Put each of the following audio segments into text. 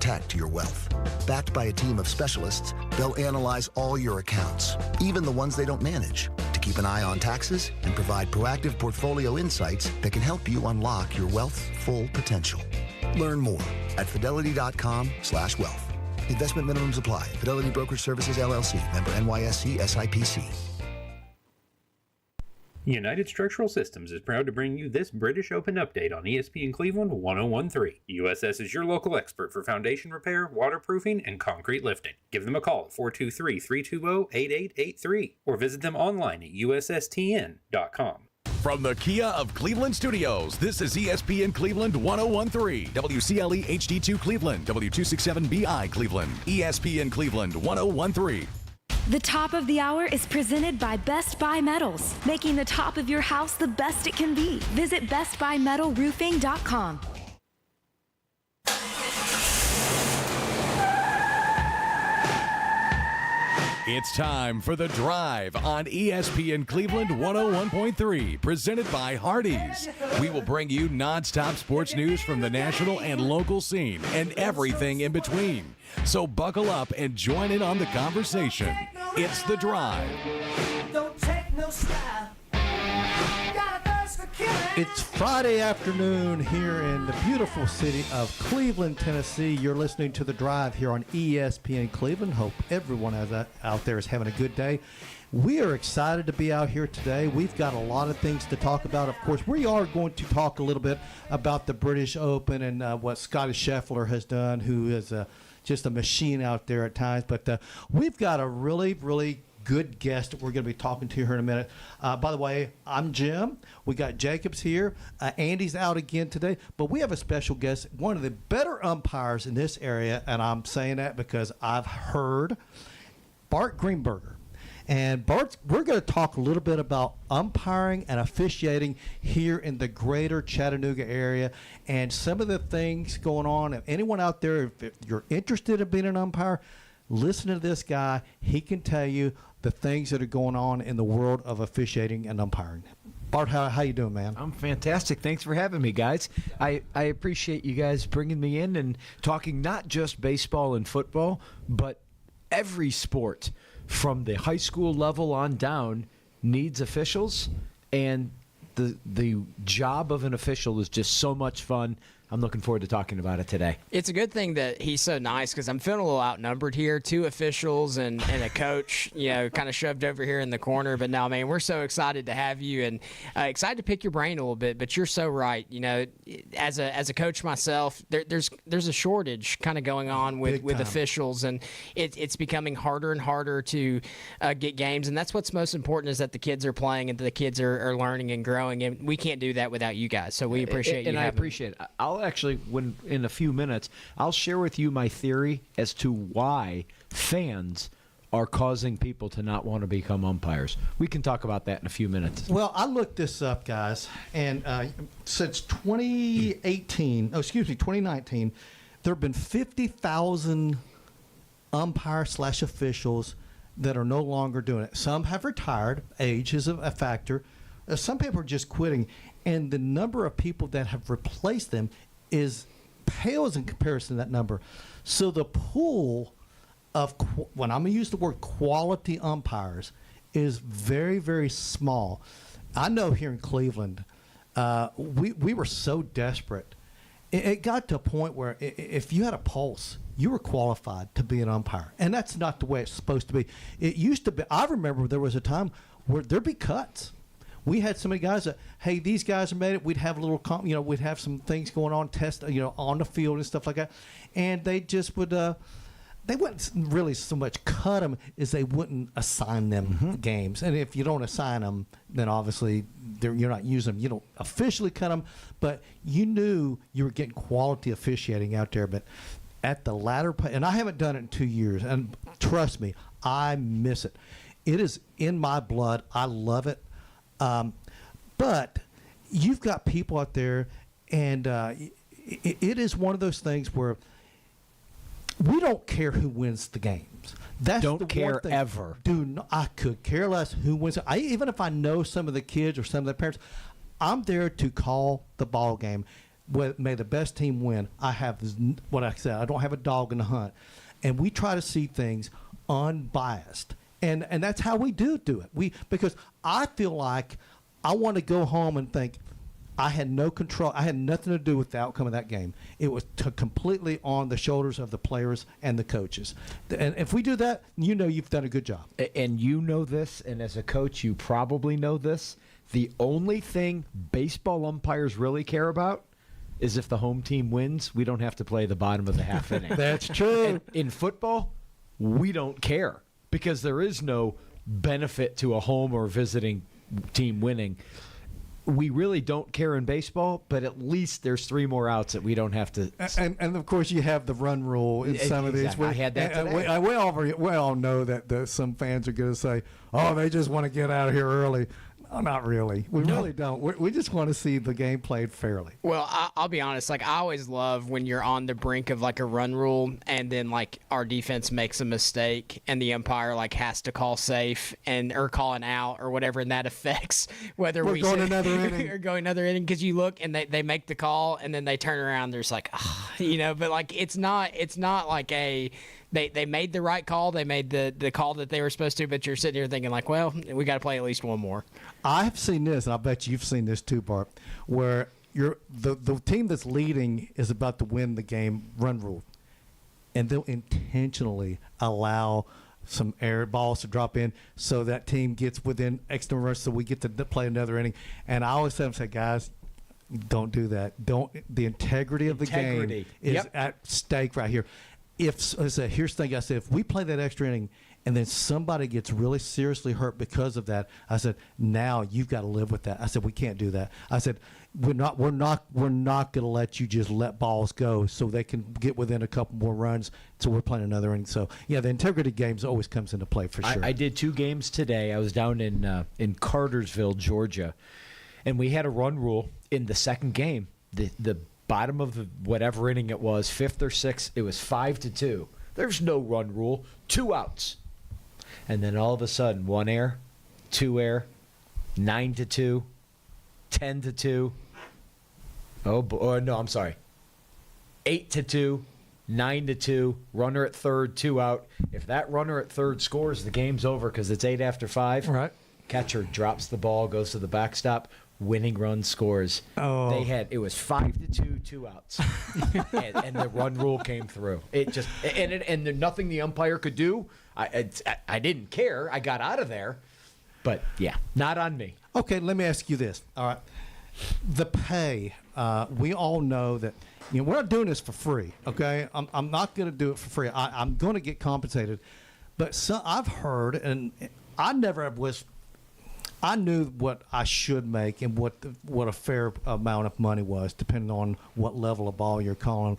protect your wealth. Backed by a team of specialists, they'll analyze all your accounts, even the ones they don't manage, to keep an eye on taxes and provide proactive portfolio insights that can help you unlock your wealth's full potential. Learn more at fidelity.com/wealth. Investment minimums apply. Fidelity Brokerage Services, LLC. Member NYSE SIPC. United Structural Systems is proud to bring you this British Open update on ESPN Cleveland 1013. USS is your local expert for foundation repair, waterproofing, and concrete lifting. Give them a call at 423-320-8883 or visit them online at ussTN.com. From the Kia of Cleveland Studios, this is ESPN Cleveland 1013, WCLE HD2 Cleveland, W267BI Cleveland, ESPN Cleveland 1013. The top of the hour is presented by Best Buy Metals, making the top of your house the best it can be. Visit bestbuymetalroofing.com. It's time for The Drive on ESPN Cleveland 101.3, presented by Hardees. We will bring you nonstop sports news from the national and local scene and everything in between. So buckle up and join in on the conversation. It's The Drive. Don't take no style. It's Friday afternoon here in the beautiful city of Cleveland, Tennessee. You're listening to The Drive here on ESPN Cleveland. Hope everyone out there is having a good day. We are excited to be out here today. We've got a lot of things to talk about. Of course, we are going to talk a little bit about the British Open and what Scottie Scheffler has done, who is just a machine out there at times. But we've got a really, really good guest that we're going to be talking to here in a minute. By the way, I'm Jim. We got Jacobs here. Andy's out again today, but we have a special guest, one of the better umpires in this area, and I'm saying that because I've heard Bart Greenberger. And Bart, we're going to talk a little bit about umpiring and officiating here in the greater Chattanooga area and some of the things going on. If anyone out there, if you're interested in being an umpire, listen to this guy. He can tell you the things that are going on in the world of officiating and umpiring. Bart, how you doing, man? I'm fantastic. Thanks for having me, guys. I appreciate you guys bringing me in and talking not just baseball and football, but every sport from the high school level on down needs officials, and the job of an official is just so much fun. I'm looking forward to talking about it today. It's a good thing that he's so nice because I'm feeling a little outnumbered here. 2 officials and a coach, kind of shoved over here in the corner. But no, man, we're so excited to have you and excited to pick your brain a little bit. But you're so right. As a coach myself, there's a shortage kind of going on with officials, and it's becoming harder and harder to get games. And that's what's most important is that the kids are playing and the kids are learning and growing. And we can't do that without you guys. So we appreciate you. And I appreciate it. I'll actually, in a few minutes, I'll share with you my theory as to why fans are causing people to not want to become umpires. We can talk about that in a few minutes. Well, I looked this up, guys, and since 2019, there have been 50,000 umpire/officials that are no longer doing it. Some have retired. Age is a factor. Some people are just quitting, and the number of people that have replaced them pales in comparison to that number. So the pool of, when I'm going to use the word quality umpires, is very, very small. I know here in Cleveland, we were so desperate. It got to a point where if you had a pulse, you were qualified to be an umpire. And that's not the way it's supposed to be. It used to be. I remember there was a time where there'd be cuts. We had so many guys that, hey, these guys have made it. We'd have a little, we'd have some things going on, on the field and stuff like that. And they just would, they wouldn't really so much cut them as they wouldn't assign them games. And if you don't assign them, then obviously you're not using them. You don't officially cut them, but you knew you were getting quality officiating out there. But at the latter part, and I haven't done it in 2 years, and trust me, I miss it. It is in my blood. I love it. But you've got people out there, and it is one of those things where we don't care who wins the games. That's don't care ever. I could care less who wins it. Even if I know some of the kids or some of the parents, I'm there to call the ball game. may the best team win. I have what I said. I don't have a dog in the hunt, and we try to see things unbiased, and that's how we do it. Because I feel like I want to go home and think I had no control. I had nothing to do with the outcome of that game. It was completely on the shoulders of the players and the coaches. And if we do that, you've done a good job. And you know this, and as a coach, you probably know this. The only thing baseball umpires really care about is if the home team wins, we don't have to play the bottom of the half inning. That's true. And in football, we don't care because there is no benefit to a home or visiting team winning. We really don't care in baseball, but at least there's 3 more outs that we don't have to. And of course, you have the run rule in some of these. I had that today. We all know that some fans are going to say, "Oh, they just want to get out of here early." No, not really. We really don't. We just want to see the game played fairly. Well, I'll be honest. Like, I always love when you're on the brink of like a run rule, and then like our defense makes a mistake, and the umpire like has to call safe or call an out or whatever, and that affects whether we're going another inning or going another inning because you look and they make the call, and then they turn around. There's like, but like it's not like a. They made the right call. They made the call that they were supposed to, but you're sitting here thinking like, well, we got to play at least one more. I've seen this, and I bet you've seen this too, Bart, where the team that's leading is about to win the game run rule, and they'll intentionally allow some air balls to drop in so that team gets within extra runs so we get to play another inning. And I always say, guys, don't do that. The integrity of the game is at stake right here. Here's the thing I said, if we play that extra inning and then somebody gets really seriously hurt because of that, I said, now you've got to live with that. I said, we can't do that. I said, we're not going to let you just let balls go so they can get within a couple more runs. So we're playing another inning. So yeah, the integrity games always comes into play for sure. I did 2 games today. I was down in Cartersville, Georgia, and we had a run rule in the second game. The bottom of the whatever inning it was, 5th or 6th, it was 5-2. There's no run rule, 2 outs. And then all of a sudden, 1 error, 2 error, 9-2, 10-2. No, I'm sorry. 8-2, 9-2, runner at third, 2 out. If that runner at third scores, the game's over because it's 8 after 5. Right. Catcher drops the ball, goes to the backstop. Winning run scores. Oh. It was 5-2, 2 outs, and the run rule came through. It just and there's nothing the umpire could do. I didn't care. I got out of there, but yeah, not on me. Okay, let me ask you this. All right, the pay. We all know that we're not doing this for free. Okay, I'm not going to do it for free. I'm going to get compensated, but I've heard, and I never was. I knew what I should make and what a fair amount of money was, depending on what level of ball you're calling.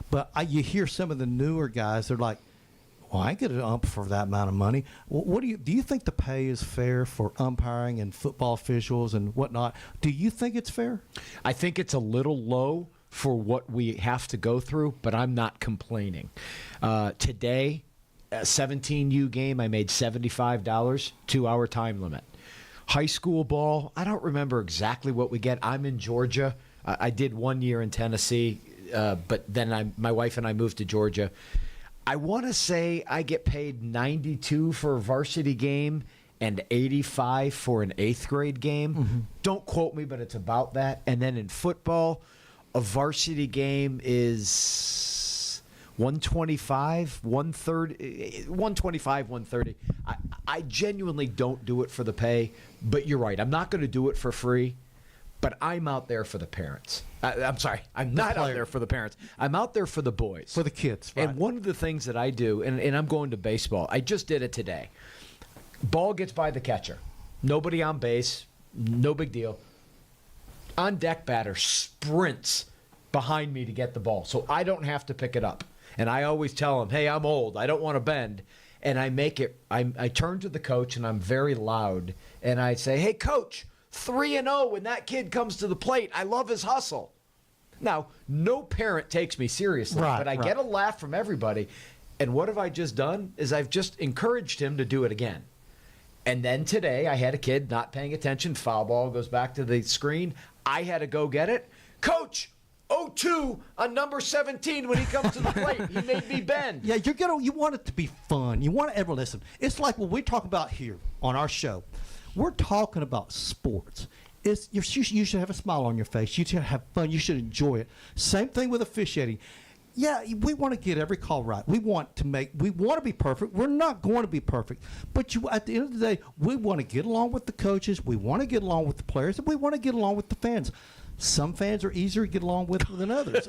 But you hear some of the newer guys, they're like, well, I ain't get an ump for that amount of money. What do you think the pay is fair for umpiring and football officials and whatnot? Do you think it's fair? I think it's a little low for what we have to go through, but I'm not complaining. Today, a 17U game, I made $75, 2-hour time limit. High school ball, I don't remember exactly what we get. I'm in Georgia. I did 1 year in Tennessee, but then my wife and I moved to Georgia. I want to say I get paid $92 for a varsity game and $85 for an 8th grade game. Mm-hmm. Don't quote me, but it's about that. And then in football, a varsity game is $125, $130. I genuinely don't do it for the pay, but you're right. I'm not going to do it for free, but I'm out there for the parents. I'm sorry. I'm not out there for the parents. I'm out there for the boys. For the kids. Right. And one of the things that I do, and I'm going to baseball. I just did it today. Ball gets by the catcher. Nobody on base. No big deal. On deck batter sprints behind me to get the ball, so I don't have to pick it up. And I always tell him, hey, I'm old. I don't want to bend. And I make it. I turn to the coach, and I'm very loud. And I say, hey, coach, 3-0 when that kid comes to the plate. I love his hustle. Now, no parent takes me seriously, but I get a laugh from everybody. And what have I just done is I've just encouraged him to do it again. And then today I had a kid not paying attention. Foul ball goes back to the screen. I had to go get it. Coach, 0-2 on number 17 when he comes to the plate. He made me bend. Yeah, you want it to be fun. You want to ever listen. It's like what we talk about here on our show. We're talking about sports. You should have a smile on your face. You should have fun. You should enjoy it. Same thing with officiating. Yeah, we want to get every call right. We want to be perfect. We're not going to be perfect. But at the end of the day, we want to get along with the coaches. We want to get along with the players. And we want to get along with the fans. Some fans are easier to get along with than others.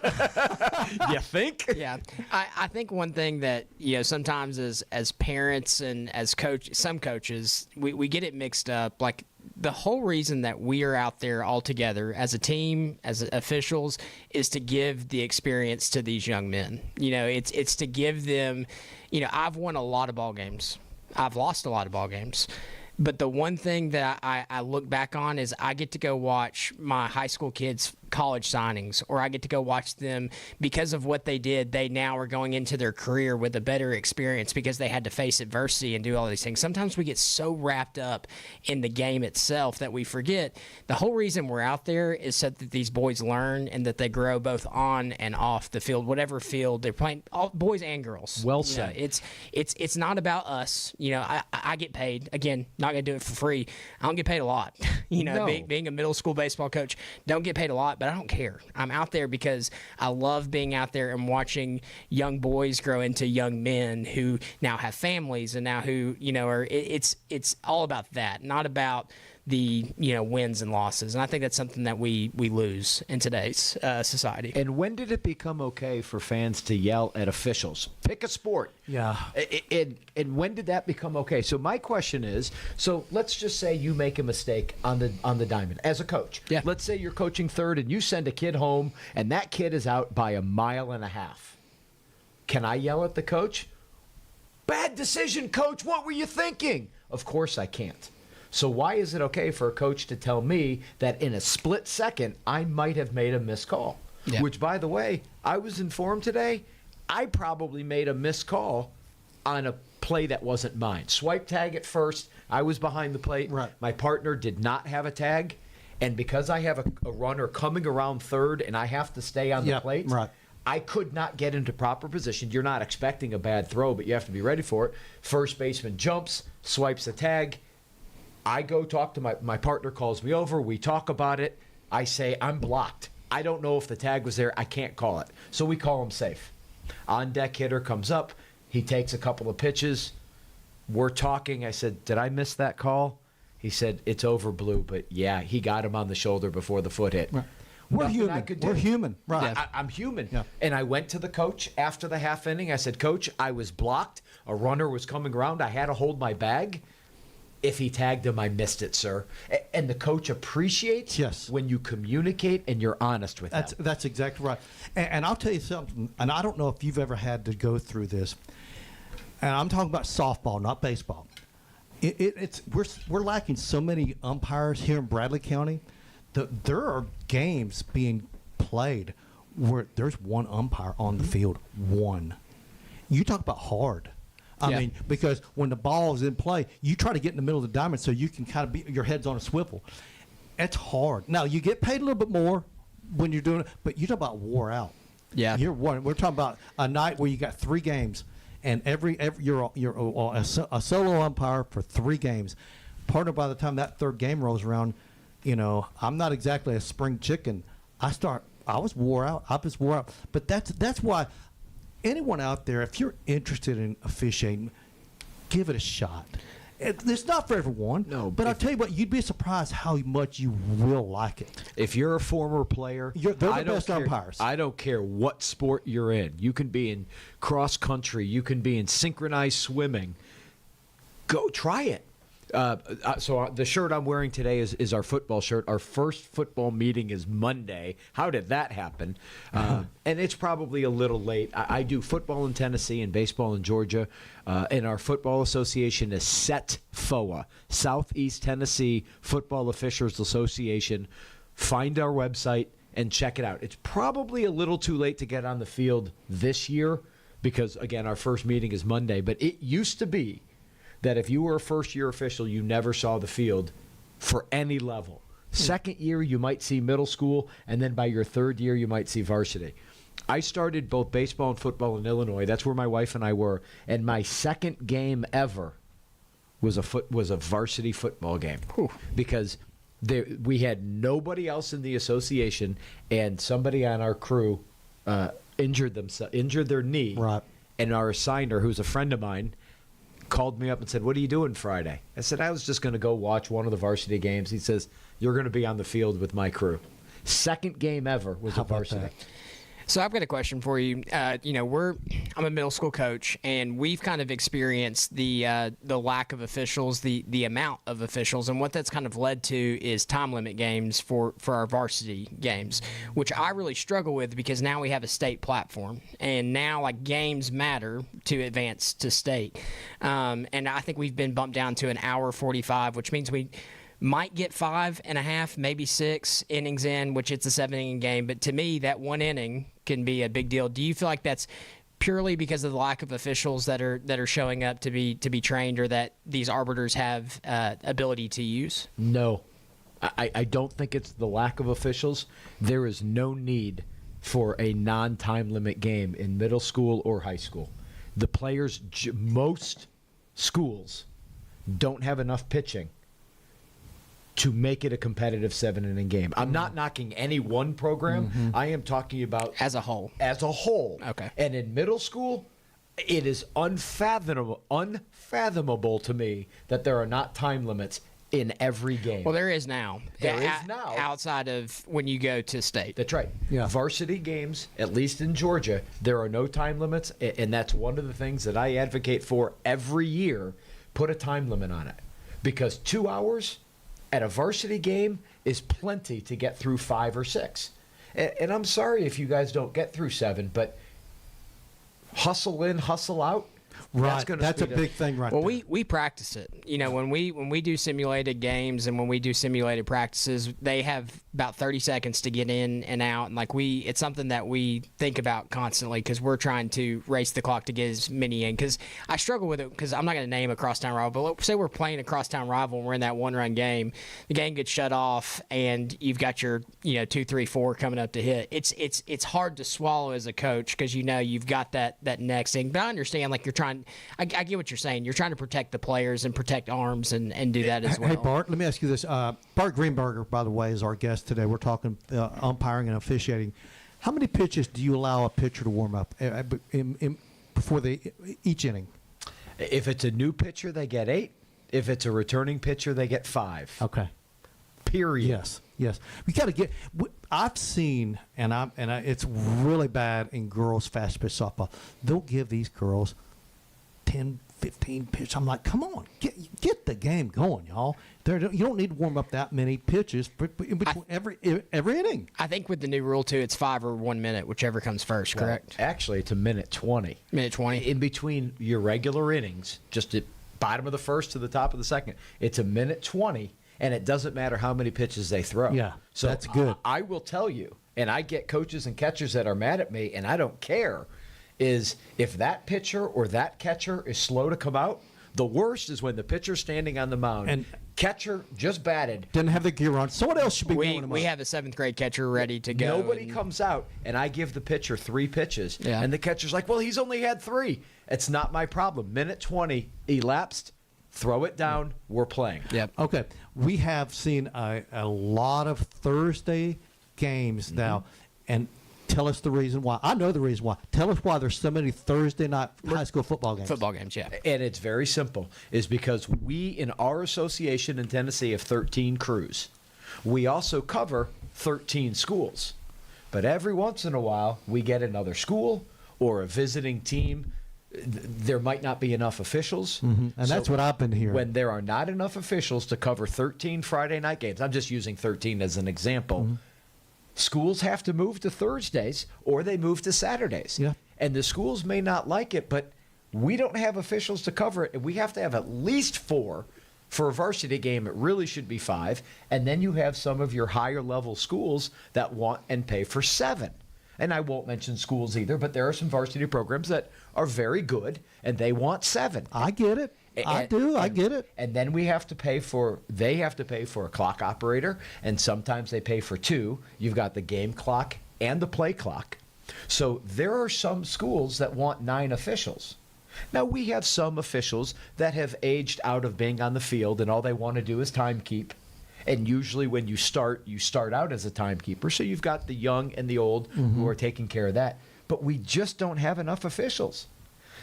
You think? Yeah, I think one thing that sometimes as parents and as some coaches, we get it mixed up. Like the whole reason that we are out there all together as a team, as officials, is to give the experience to these young men. It's to give them. I've won a lot of ball games. I've lost a lot of ball games. But the one thing that I look back on is I get to go watch my high school kids' college signings, or I get to go watch them because of what they did. They now are going into their career with a better experience because they had to face adversity and do all these things. Sometimes we get so wrapped up in the game itself that we forget the whole reason we're out there is so that these boys learn and that they grow both on and off the field, whatever field they're playing, all, boys and girls. Well said. It's not about us. I get paid. Again, not going to do it for free. I don't get paid a lot. No. Being a middle school baseball coach, don't get paid a lot, but I don't care. I'm out there because I love being out there and watching young boys grow into young men who now have families and now who, it's all about that, not about the wins and losses. And I think that's something that we lose in today's society. And when did it become okay for fans to yell at officials? Pick a sport. Yeah. And when did that become okay? So my question is, so let's just say you make a mistake on the diamond as a coach. Yeah. Let's say you're coaching third and you send a kid home and that kid is out by 1.5 miles. Can I yell at the coach? Bad decision, coach. What were you thinking? Of course I can't. So why is it okay for a coach to tell me that in a split second I might have made a missed call? Yeah. Which, by the way, I was informed today, I probably made a missed call on a play that wasn't mine. Swipe tag at first. I was behind the plate. Right. My partner did not have a tag. And because I have a runner coming around third and I have to stay on the plate, right. I could not get into proper position. You're not expecting a bad throw, but you have to be ready for it. First baseman jumps, swipes the tag. I go talk to my partner, calls me over. We talk about it. I say, I'm blocked. I don't know if the tag was there. I can't call it. So we call him safe. On deck hitter comes up. He takes a couple of pitches. We're talking. I said, did I miss that call? He said, it's over, Blue. But, yeah, he got him on the shoulder before the foot hit. Right. We're Nothing human. I could do. We're human. Right. I'm human. Yeah. And I went to the coach after the half inning. I said, Coach, I was blocked. A runner was coming around. I had to hold my bag. If he tagged him, I missed it, sir. And the coach appreciates when you communicate and you're honest with him. That's exactly right. And I'll tell you something, and I don't know if you've ever had to go through this, and I'm talking about softball, not baseball. We're lacking so many umpires here in Bradley County. There are games being played where there's one umpire on the field. One. You talk about hard. I mean, because when the ball is in play, you try to get in the middle of the diamond so you can kind of your head's on a swivel. It's hard. Now, you get paid a little bit more when you're doing it, but you talk about wore out. Yeah. We're talking about a night where you got 3 games, and you're a solo umpire for 3 games. Partner, by the time that 3rd game rolls around, I'm not exactly a spring chicken. I was wore out. I was wore out. But that's why anyone out there, if you're interested in officiating, give it a shot. It's not for everyone. No, but I'll tell you what, you'd be surprised how much you will like it. If you're a former player, they're the best umpires. I don't care what sport you're in. You can be in cross country. You can be in synchronized swimming. Go try it. So the shirt I'm wearing today is our football shirt. Our first football meeting is Monday. How did that happen? And it's probably a little late. I do football in Tennessee and baseball in Georgia. And our football association is SETFOA, Southeast Tennessee Football Officials Association. Find our website and check it out. It's probably a little too late to get on the field this year because, again, our first meeting is Monday. But it used to be that if you were a first-year official, you never saw the field for any level. Second year, you might see middle school, and then by your third year, you might see varsity. I started both baseball and football in Illinois. That's where my wife and I were. And my second game ever was a varsity football game. Whew. Because we had nobody else in the association, and somebody on our crew injured their knee. Right. And our assigner, who's a friend of mine, called me up and said, "What are you doing Friday?" I said, "I was just going to go watch one of the varsity games." He says, "You're going to be on the field with my crew." Second game ever was a varsity. So I've got a question for you. I'm a middle school coach, and we've kind of experienced the lack of officials, the amount of officials, and what that's kind of led to is time limit games for our varsity games, which I really struggle with because now we have a state platform, and now like games matter to advance to state, and I think we've been bumped down to an hour 45, which means we might get 5.5, maybe 6 innings in, which it's a 7-inning game. But to me, that one inning can be a big deal. Do you feel like that's purely because of the lack of officials that are showing up to be trained, or that these arbiters have ability to use? No, I don't think it's the lack of officials. There is no need for a non-time limit game in middle school or high school. The players, most schools, don't have enough pitching to make it a competitive 7-inning game. I'm not knocking any one program. Mm-hmm. I am talking about as a whole. As a whole. Okay. And in middle school, it is unfathomable to me that there are not time limits in every game. Well, there is now. There is now. Outside of when you go to state. That's right. Yeah. Varsity games, at least in Georgia, there are no time limits, and that's one of the things that I advocate for every year. Put a time limit on it. Because 2 hours at a varsity game is plenty to get through 5 or 6. And I'm sorry if you guys don't get through 7, but hustle in, hustle out. Right, that's a big thing right there. Well, we practice it. You know, when we do simulated games and when we do simulated practices, they have about 30 seconds to get in and out, and it's something that we think about constantly because we're trying to race the clock to get as many in. Because I struggle with it because I'm not going to name a crosstown rival, but say we're playing a crosstown rival and we're in that one-run game, the game gets shut off, and you've got your 2, 3, 4 coming up to hit. It's hard to swallow as a coach because you've got that next thing. But I understand you're trying. I get what you're saying. You're trying to protect the players and protect arms and do that as well. Hey, Bart, let me ask you this. Bart Greenberger, by the way, is our guest today. We're talking umpiring and officiating. How many pitches do you allow a pitcher to warm up before each inning? If it's a new pitcher, they get 8. If it's a returning pitcher, they get 5. Okay. Period. Yes. We got to get. I've seen, and it's really bad in girls' fast pitch softball. They'll give these girls 10, 15 pitches. I'm like, come on, get the game going, y'all. You don't need to warm up that many pitches in between every inning. I think with the new rule too, it's 5 or 1 minute, whichever comes first. Correct? Actually, it's a minute 20. Minute 20 in between your regular innings, just at bottom of the first to the top of the second. It's a minute 20, and it doesn't matter how many pitches they throw. Yeah, so that's good. I will tell you, and I get coaches and catchers that are mad at me, and I don't care. Is if that pitcher or that catcher is slow to come out, the worst is when the pitcher's standing on the mound and catcher just batted. Didn't have the gear on. Someone else should be warming him up. We have a 7th grade catcher ready to go. Nobody comes out, and I give the pitcher 3 pitches. Yeah. And the catcher's like, well, he's only had 3. It's not my problem. Minute 20 elapsed. Throw it down. We're playing. Yep. Okay. We have seen a lot of Thursday games now, and tell us the reason why. I know the reason why. Tell us why there's so many Thursday night high school football games. Football games, yeah. And it's very simple. Is because we, in our association in Tennessee, have 13 crews. We also cover 13 schools. But every once in a while, we get another school or a visiting team. There might not be enough officials. Mm-hmm. And that's what I've been hearing. When there are not enough officials to cover 13 Friday night games, I'm just using 13 as an example, mm-hmm. Schools have to move to Thursdays or they move to Saturdays. Yeah. And the schools may not like it, but we don't have officials to cover it. And we have to have at least 4 for a varsity game. It really should be 5. And then you have some of your higher level schools that want and pay for 7. And I won't mention schools either, but there are some varsity programs that are very good and they want 7. I get it. I do. I get it. And then they have to pay for a clock operator, and sometimes they pay for two. You've got the game clock and the play clock. So there are some schools that want 9 officials. Now, we have some officials that have aged out of being on the field, and all they want to do is timekeep. And usually when you start out as a timekeeper. So you've got the young and the old who are taking care of that. But we just don't have enough officials.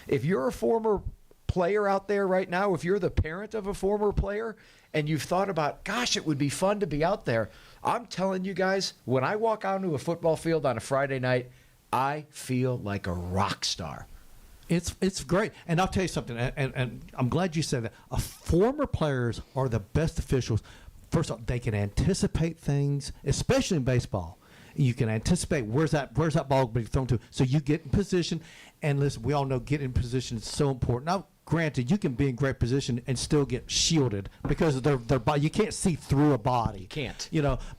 If you're a former player out there right now, if you're the parent of a former player and you've thought about, gosh, it would be fun to be out there, I'm telling you guys, when I walk out onto a football field on a Friday night, I feel like a rock star. It's great. And I'll tell you something, and I'm glad you said that. Former players are the best officials. First of all, they can anticipate things, especially in baseball. You can anticipate where's that ball being thrown to. So you get in position, and listen, we all know getting in position is so important. Now, granted, you can be in great position and still get shielded because of their body. You can't see through a body. Can't.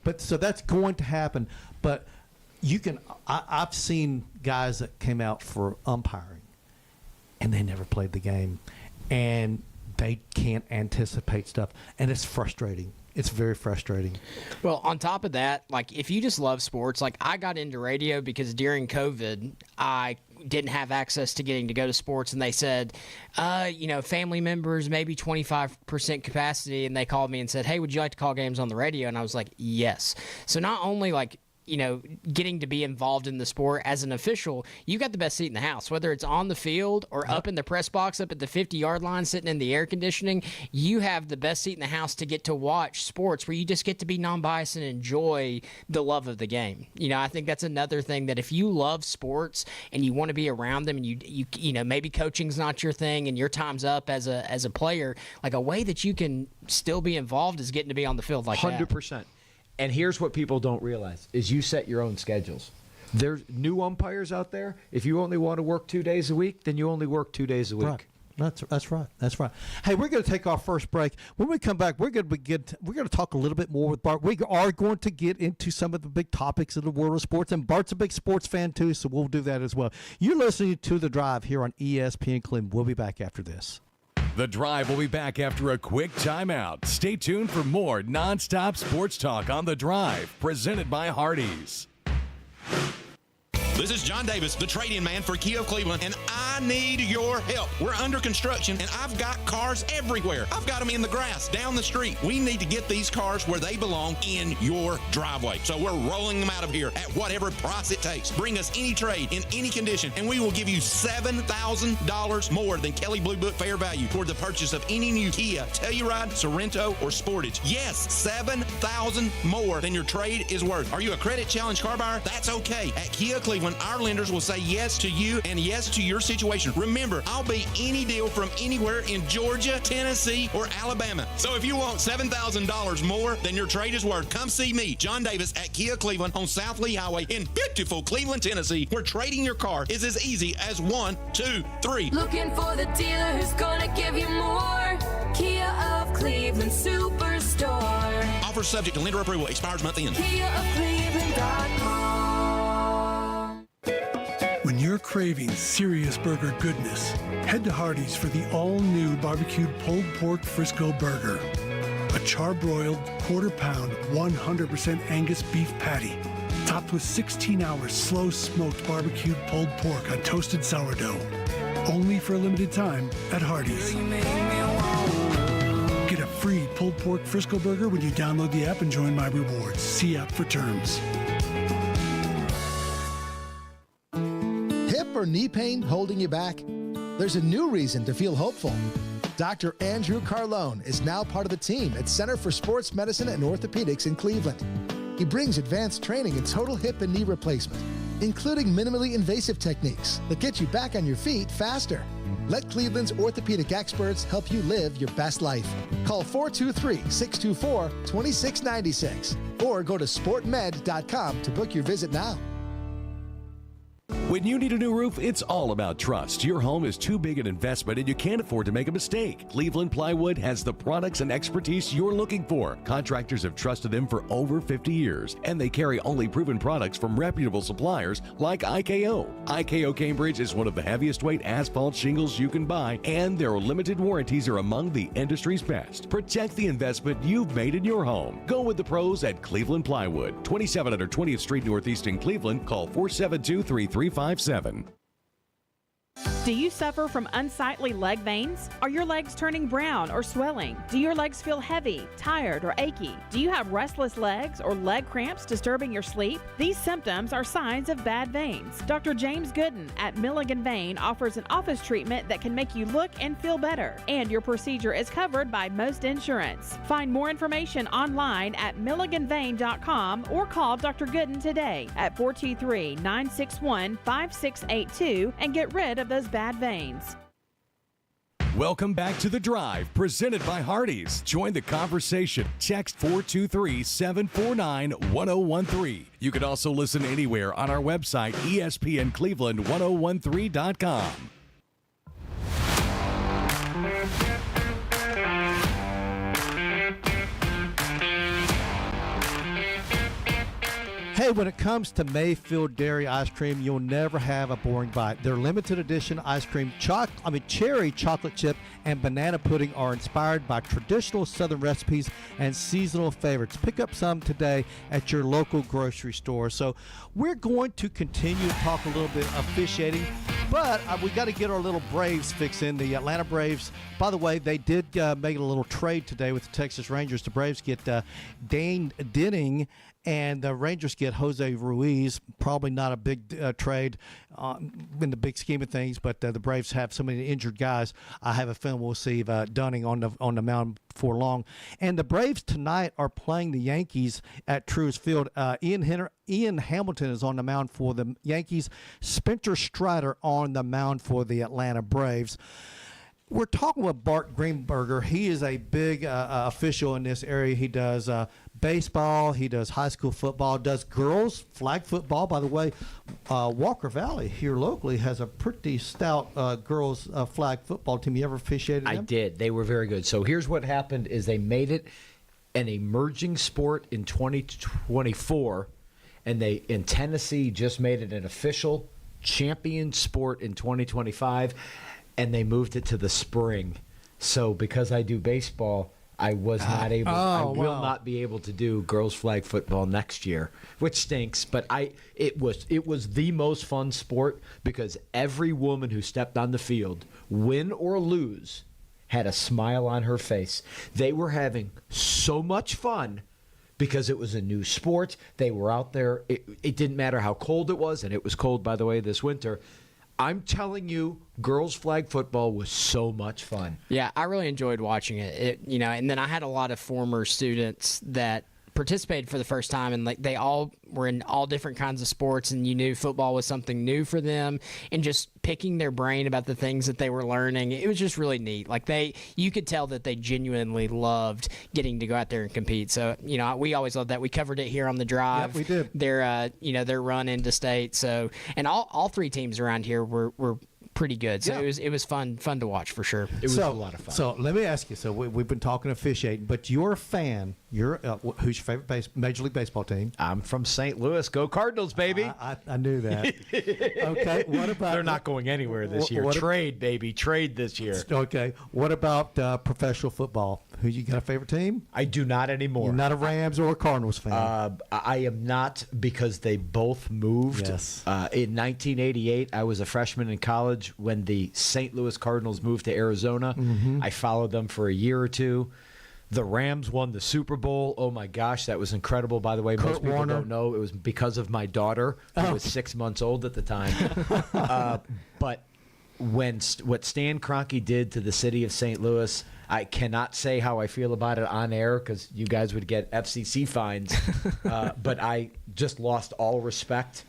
But so that's going to happen. But you can. I've seen guys that came out for umpiring, and they never played the game, and they can't anticipate stuff, and it's frustrating. It's very frustrating. Well, on top of that, like if you just love sports, like I got into radio because during COVID, I didn't have access to getting to go to sports, and they said, family members, maybe 25% capacity, and they called me and said, hey, would you like to call games on the radio? And I was like, yes. So not only like getting to be involved in the sport as an official, you got the best seat in the house, whether it's on the field or up in the press box, up at the 50-yard line, sitting in the air conditioning. You have the best seat in the house to get to watch sports where you just get to be non-biased and enjoy the love of the game. I think that's another thing, that if you love sports and you want to be around them, and you maybe coaching's not your thing and your time's up as a player, like a way that you can still be involved is getting to be on the field like 100%. And here's what people don't realize is you set your own schedules. There's new umpires out there. If you only want to work 2 days a week, then you only work 2 days a week. Right. That's right. That's right. Hey, we're going to take our first break. When we come back, we're going to talk a little bit more with Bart. We are going to get into some of the big topics of the world of sports, and Bart's a big sports fan too, so we'll do that as well. You're listening to The Drive here on ESPN Cleveland. We'll be back after this. The Drive will be back after a quick timeout. Stay tuned for more nonstop sports talk on The Drive, presented by Hardees. This is John Davis, the trade-in man for Kia of Cleveland, and I need your help. We're under construction, and I've got cars everywhere. I've got them in the grass, down the street. We need to get these cars where they belong, in your driveway. So we're rolling them out of here at whatever price it takes. Bring us any trade in any condition, and we will give you $7,000 more than Kelley Blue Book fair value toward the purchase of any new Kia, Telluride, Sorrento, or Sportage. Yes, $7,000 more than your trade is worth. Are you a credit challenge car buyer? That's okay. At Kia Cleveland, our lenders will say yes to you and yes to your situation. Remember, I'll be any deal from anywhere in Georgia, Tennessee, or Alabama. So if you want $7,000 more than your trade is worth, come see me, John Davis, at Kia Cleveland on South Lee Highway in beautiful Cleveland, Tennessee, where trading your car is as easy as 1, 2, 3. Looking for the dealer who's gonna give you more. Kia of Cleveland Superstore. Offer subject to lender approval. Expires month end. KiaofCleveland.com. When you're craving serious burger goodness, head to Hardees for the all-new barbecued pulled pork Frisco burger. A charbroiled, quarter-pound, 100% Angus beef patty, topped with 16 hours slow-smoked barbecued pulled pork on toasted sourdough. Only for a limited time at Hardees. Get a free pulled pork Frisco burger when you download the app and join My Rewards. See app for terms. Hip or knee pain holding you back? There's a new reason to feel hopeful. Dr. Andrew Carlone is now part of the team at Center for Sports Medicine and Orthopedics in Cleveland. He brings advanced training in total hip and knee replacement, including minimally invasive techniques that get you back on your feet faster. Let Cleveland's orthopedic experts help you live your best life. Call 423-624-2696 or go to sportmed.com to book your visit now. When you need a new roof, it's all about trust. Your home is too big an investment and you can't afford to make a mistake. Cleveland Plywood has the products and expertise you're looking for. Contractors have trusted them for over 50 years, and they carry only proven products from reputable suppliers like IKO. IKO Cambridge is one of the heaviest weight asphalt shingles you can buy, and their limited warranties are among the industry's best. Protect the investment you've made in your home. Go with the pros at Cleveland Plywood, 2700 20th Street Northeast in Cleveland. Call 472-3357. Do you suffer from unsightly leg veins? Are your legs turning brown or swelling? Do your legs feel heavy, tired, or achy? Do you have restless legs or leg cramps disturbing your sleep? These symptoms are signs of bad veins. Dr. James Gooden at Milligan Vein offers an office treatment that can make you look and feel better, and your procedure is covered by most insurance. Find more information online at milliganvein.com or call Dr. Gooden today at 423-961-5682 and get rid of those bad veins. Welcome back to The Drive, presented by Hardees. Join the conversation. Text 423-749-1013. You can also listen anywhere on our website, ESPNCleveland1013.com. Hey, when it comes to Mayfield Dairy ice cream, you'll never have a boring bite. Their limited edition ice cream, cherry chocolate chip and banana pudding are inspired by traditional Southern recipes and seasonal favorites. Pick up some today at your local grocery store. So we're going to continue to talk a little bit of officiating, but we got to get our little Braves fix in. The Atlanta Braves, by the way, they did make a little trade today with the Texas Rangers. The Braves get Dane Denning, and the Rangers get Jose Ruiz. Probably not a big trade in the big scheme of things, but the Braves have so many injured guys. I have a feeling we'll see Dunning on the mound before long. And the Braves tonight are playing the Yankees at Truist Field. Ian Hamilton is on the mound for the Yankees. Spencer Strider on the mound for the Atlanta Braves. We're talking with Bart Greenberger. He is a big official in this area. He does baseball. He does high school football, does girls flag football. By the way, Walker Valley here locally has a pretty stout girls flag football team. You ever officiated them? I did. They were very good. So here's what happened is they made it an emerging sport in 2024, and they in Tennessee just made it an official champion sport in 2025. And they moved it to the spring. So because I do baseball, I was not able. I will not be able to do girls flag football next year, which stinks. But it was the most fun sport because every woman who stepped on the field, win or lose, had a smile on her face. They were having so much fun because it was a new sport. They were out there. It didn't matter how cold it was, and it was cold, by the way, this winter. I'm telling you, girls flag football was so much fun. Yeah, I really enjoyed watching it. And then I had a lot of former students that participated for the first time, and like they all were in all different kinds of sports, and you knew football was something new for them, and just picking their brain about the things that they were learning, it was just really neat. Like you could tell that they genuinely loved getting to go out there and compete. So we always loved that. We covered it here on the Drive. Yeah, we did. Their run into state. So and all three teams around here were pretty good. So it was fun to watch for sure. It was a lot of fun. So let me ask you. So we've been talking officiating, but you're a fan. Who's your favorite Major League Baseball team? I'm from St. Louis. Go Cardinals, baby. I knew that. Okay. What about? They're not going anywhere this year. Trade, baby. Trade this year. Okay. What about professional football? Who you got a favorite team? I do not anymore. You're not a Rams or a Cardinals fan. I am not because they both moved. Yes. In 1988, I was a freshman in college when the St. Louis Cardinals moved to Arizona. Mm-hmm. I followed them for a year or two. The Rams won the Super Bowl. Oh, my gosh, that was incredible. By the way, most people don't know it was because of my daughter, who was 6 months old at the time. But what Stan Kroenke did to the city of St. Louis, I cannot say how I feel about it on air because you guys would get FCC fines. But I just lost all respect.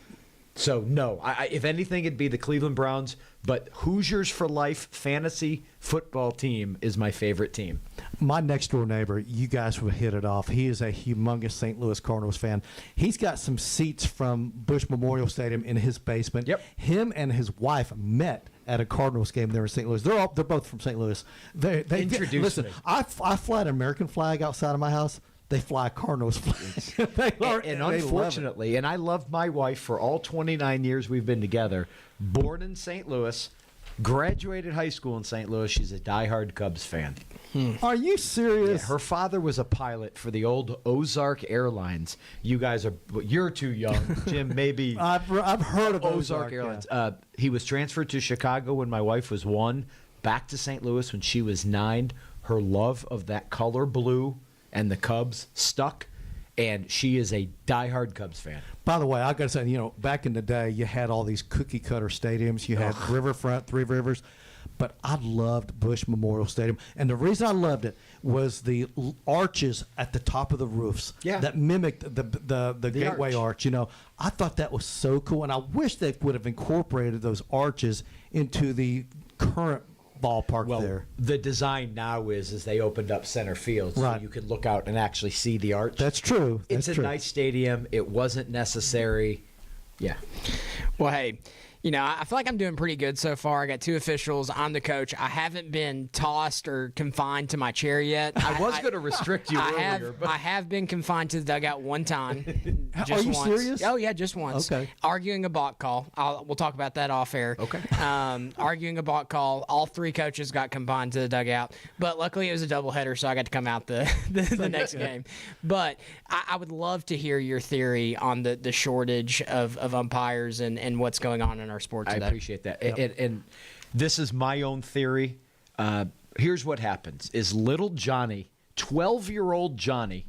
So, no, if anything, it'd be the Cleveland Browns. but Hoosiers for Life fantasy football team is my favorite team. My next door neighbor, you guys would hit it off. He is a humongous St. Louis Cardinals fan. He's got some seats from Busch Memorial Stadium in his basement. Yep. Him and his wife met at a Cardinals game there in St. Louis. They're both from St. Louis. They Introduce listen. me. I fly an American flag outside of my house. They fly a Cardinals flag. And unfortunately, and I loved my wife for all 29 years we've been together, born in St. Louis, graduated high school in St. Louis. She's a diehard Cubs fan. Are you serious? Yeah, her father was a pilot for the old Ozark Airlines. You guys you're too young, Jim. Maybe I've heard of Ozark Airlines. Yeah. He was transferred to Chicago when my wife was 1, back to St. Louis when she was 9. Her love of that color blue and the Cubs stuck, and she is a diehard Cubs fan. By the way, I got to say, back in the day, you had all these cookie cutter stadiums. You had Riverfront, Three Rivers, but I loved Busch Memorial Stadium, and the reason I loved it was the arches at the top of the roofs that mimicked the Gateway Arch. I thought that was so cool, and I wish they would have incorporated those arches into the current ballpark there. The design now is they opened up center field so you could look out and actually see the arch. That's true. It's a nice stadium. It wasn't necessary. Yeah. Well, hey, I feel like I'm doing pretty good so far. I got 2 officials. I'm the coach. I haven't been tossed or confined to my chair yet. I was going to restrict you earlier. I have been confined to the dugout one time. Are you serious? Oh, yeah, just once. Okay. Arguing a balk call. We'll talk about that off air. Okay. Arguing a balk call. All 3 coaches got confined to the dugout. But luckily it was a doubleheader, so I got to come out the next game. But I would love to hear your theory on the shortage of umpires and what's going on in our sport today. I appreciate that. Yep. And this is my own theory. Here's what happens is little Johnny, 12-year-old Johnny,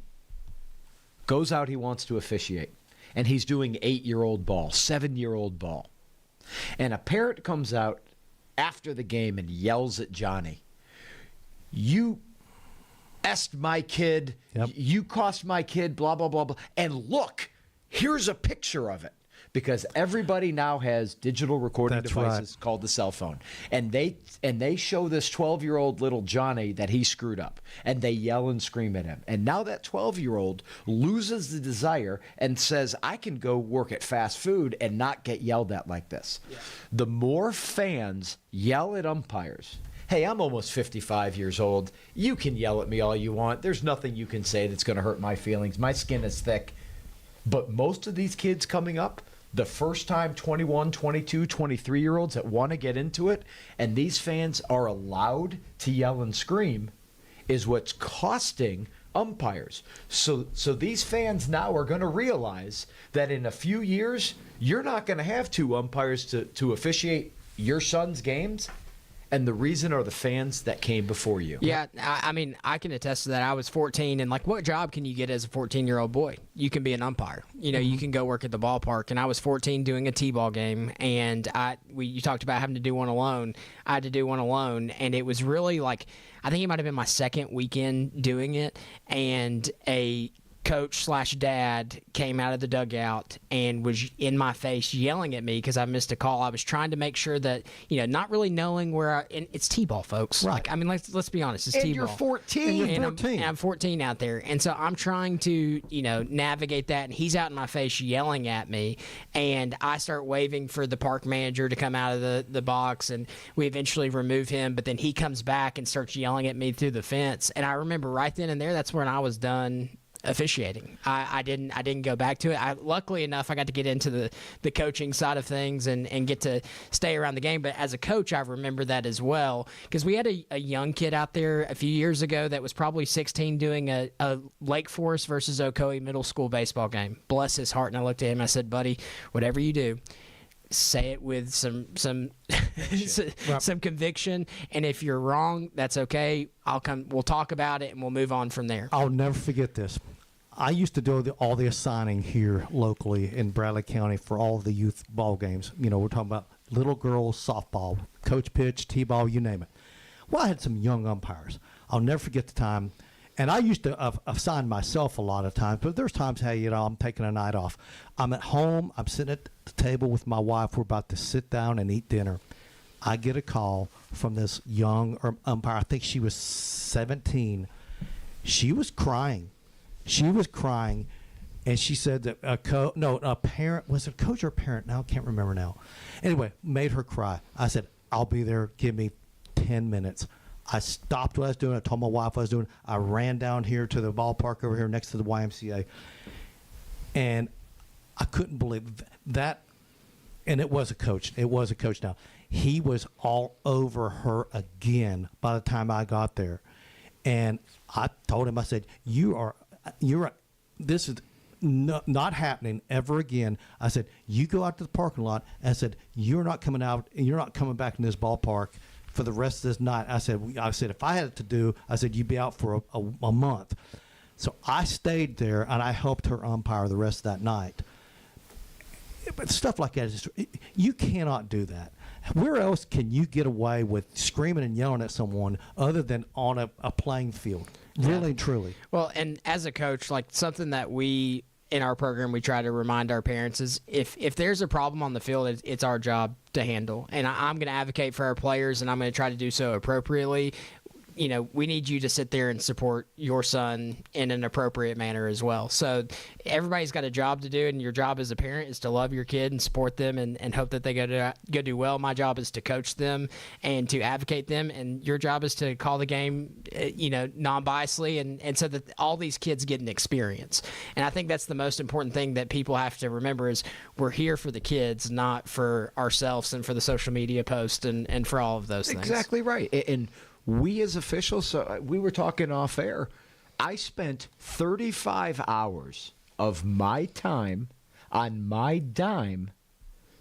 goes out, he wants to officiate. And he's doing 8-year-old ball, 7-year-old ball. And a parent comes out after the game and yells at Johnny, "You est my kid, you cost my kid, blah, blah, blah, blah. And look, here's a picture of it." Because everybody now has digital recording devices called the cell phone. And they show this 12-year-old little Johnny that he screwed up. And they yell and scream at him. And now that 12-year-old loses the desire and says, I can go work at fast food and not get yelled at like this. Yeah. The more fans yell at umpires, hey, I'm almost 55 years old. You can yell at me all you want. There's nothing you can say that's going to hurt my feelings. My skin is thick. But most of these kids coming up, the first time 21, 22, 23-year-olds that want to get into it, and these fans are allowed to yell and scream, is what's costing umpires. So these fans now are going to realize that in a few years, you're not going to have 2 umpires to officiate your son's games. And the reason are the fans that came before you. Yeah, I mean, I can attest to that. I was 14, and what job can you get as a 14-year-old boy? You can be an umpire. You can go work at the ballpark. And I was 14 doing a T-ball game, and you talked about having to do one alone. I had to do one alone, and it was really I think it might have been my second weekend doing it, and a coach/dad came out of the dugout and was in my face yelling at me because I missed a call. I was trying to make sure that, not really knowing where and it's T-ball, folks. Right. Let's be honest. It's and T-ball. You're 14. And I'm 14 out there. And so I'm trying to, navigate that. And he's out in my face yelling at me. And I start waving for the park manager to come out of the box. And we eventually remove him. But then he comes back and starts yelling at me through the fence. And I remember right then and there, that's when I was done officiating. I didn't go back to it. Luckily enough, I got to get into the coaching side of things and get to stay around the game. But as a coach, I remember that as well because we had a young kid out there a few years ago that was probably 16 doing a Lake Forest versus Ocoee middle school baseball game. Bless his heart. And I looked at him and I said, buddy, whatever you do, say it with some some conviction, and if you're wrong, that's okay. We'll talk about it and we'll move on from there. I'll never forget this. I used to do all the assigning here locally in Bradley County for all of the youth ball games. We're talking about little girls softball, coach pitch, T-ball, you name it. Well, I had some young umpires. I'll never forget the time. And I used to assign myself a lot of times, but there's times, hey, I'm taking a night off. I'm at home. I'm sitting at the table with my wife. We're about to sit down and eat dinner. I get a call from this young umpire. I think she was 17. She was crying. And she said that a parent, was it a coach or a parent? Now I can't remember now. Anyway, made her cry. I said, I'll be there. Give me 10 minutes. I stopped what I was doing. I told my wife what I was doing. I ran down here to the ballpark over here next to the YMCA. And I couldn't believe that. And it was a coach. Now. He was all over her again by the time I got there. And I told him, I said, this is not happening ever again. I said, you go out to the parking lot. I said, you're not coming out, and you're not coming back in this ballpark for the rest of this night. I said, if I had it to do, I said, you'd be out for a month. So I stayed there, and I helped her umpire the rest of that night. But stuff like that is just, you cannot do that. Where else can you get away with screaming and yelling at someone other than on a playing field? Really, truly. Well, and as a coach, like something that we in our program we try to remind our parents is if there's a problem on the field, it's our job to handle. And I'm going to advocate for our players, and I'm going to try to do so appropriately. You know, we need you to sit there and support your son in an appropriate manner as well. So everybody's got a job to do, and your job as a parent is to love your kid and support them and hope that they go do well. My job is to coach them and to advocate them, and your job is to call the game, non-biasedly, and so that all these kids get an experience. And I think that's the most important thing that people have to remember is we're here for the kids, not for ourselves and for the social media posts and for all of those things. Exactly right. And we as officials, so we were talking off air, I spent 35 hours of my time on my dime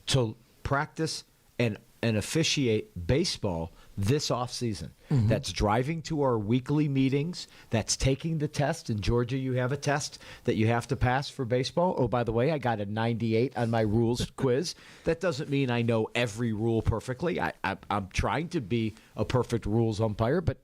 to practice and officiate baseball this offseason. Mm-hmm. That's driving to our weekly meetings. That's taking the test. In Georgia, you have a test that you have to pass for baseball. Oh, by the way, I got a 98 on my rules quiz. That doesn't mean I know every rule perfectly. I'm trying to be a perfect rules umpire, but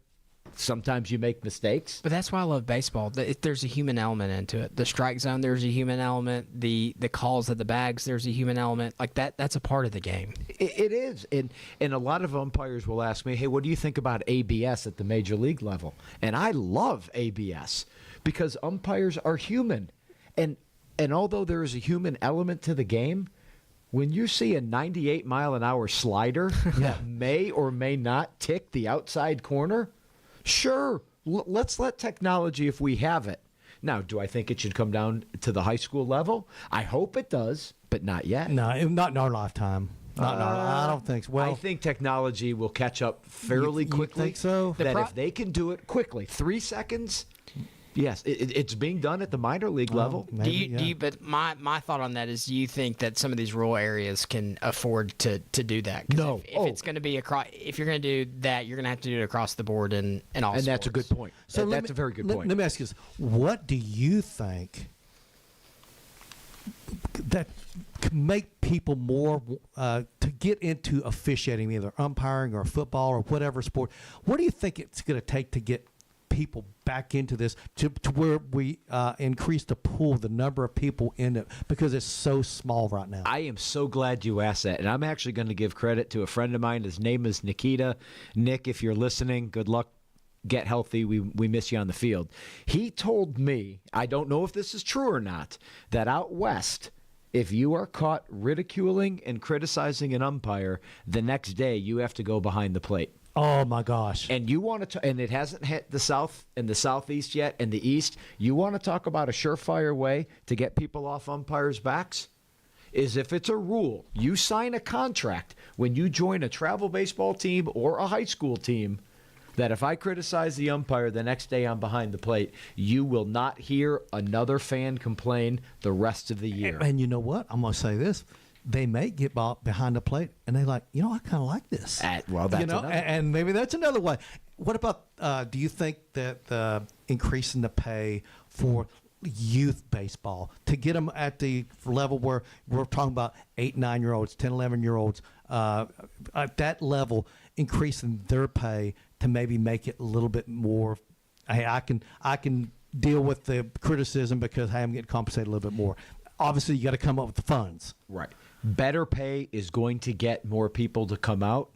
sometimes you make mistakes. But that's why I love baseball. There's a human element into it. The strike zone, there's a human element. The calls at the bags, there's a human element. Like that's a part of the game. It is. And a lot of umpires will ask me, hey, what do you think about ABS at the major league level? And I love ABS because umpires are human. And although there is a human element to the game, when you see a 98-mile-an-hour slider that may or may not tick the outside corner, sure, let's let technology if we have it. Now, do I think it should come down to the high school level? I hope it does, but not yet. No, not in our lifetime. I don't think so. Well, I think technology will catch up fairly quickly. You think so? That if they can do it quickly, 3 seconds, yes, it's being done at the minor league level. Maybe, but my thought on that is, do you think that some of these rural areas can afford to do that? No. If it's going to be if you're going to do that, you're going to have to do it across the board in all sports. That's a good point. So that's a very good point. Let me ask you this. What do you think that can make people more to get into officiating, either umpiring or football or whatever sport? What do you think it's going to take to get people back into this to where we increase the pool, the number of people in it, because it's so small right now? I am so glad you asked that, and I'm actually going to give credit to a friend of mine. His name is Nikita. Nick, if you're listening, good luck. Get healthy. We miss you on the field. He told me, I don't know if this is true or not, that out west, if you are caught ridiculing and criticizing an umpire, the next day you have to go behind the plate. Oh my gosh! And you want to, and it hasn't hit the South and the Southeast yet, and the East. You want to talk about a surefire way to get people off umpires' backs? Is if it's a rule, you sign a contract when you join a travel baseball team or a high school team, that if I criticize the umpire the next day I'm behind the plate, you will not hear another fan complain the rest of the year. And you know what? I'm going to say this. They may get behind the plate, and they're like, I kind of like this. Well, that's another. And maybe that's another way. What about, do you think that increasing the pay for youth baseball to get them at the level where we're talking about 8, 9-year-olds, 10, 11-year-olds, at that level, increasing their pay to maybe make it a little bit more, hey, I can deal with the criticism because, hey, I'm getting compensated a little bit more. Obviously, you got to come up with the funds. Right. Better pay is going to get more people to come out.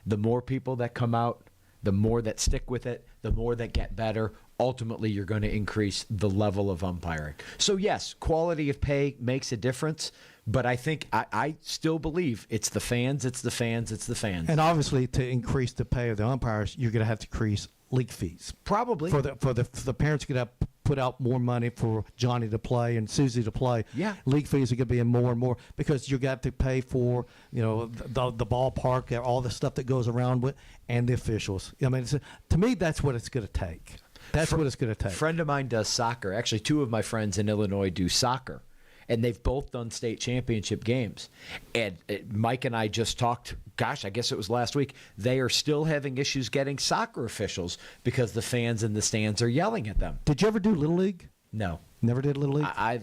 the more people that come out, the more that stick with it, the more that get better. Ultimately, you're going to increase the level of umpiring. So, yes, quality of pay makes a difference, but I think I still believe it's the fans, it's the fans, it's the fans. And obviously, to increase the pay of the umpires, you're going to have to increase league fees. Probably. For the parents going to put out more money for Johnny to play and Susie to play. Yeah. League fees are going to be more and more because you got to pay for, the ballpark, all the stuff that goes around with, and the officials. I mean, to me, that's what it's going to take. That's what it's going to take. A friend of mine does soccer. Actually, two of my friends in Illinois do soccer, and they've both done state championship games. And Mike and I just talked, I guess it was last week. They are still having issues getting soccer officials because the fans in the stands are yelling at them. Did you ever do Little League? No. Never did Little League?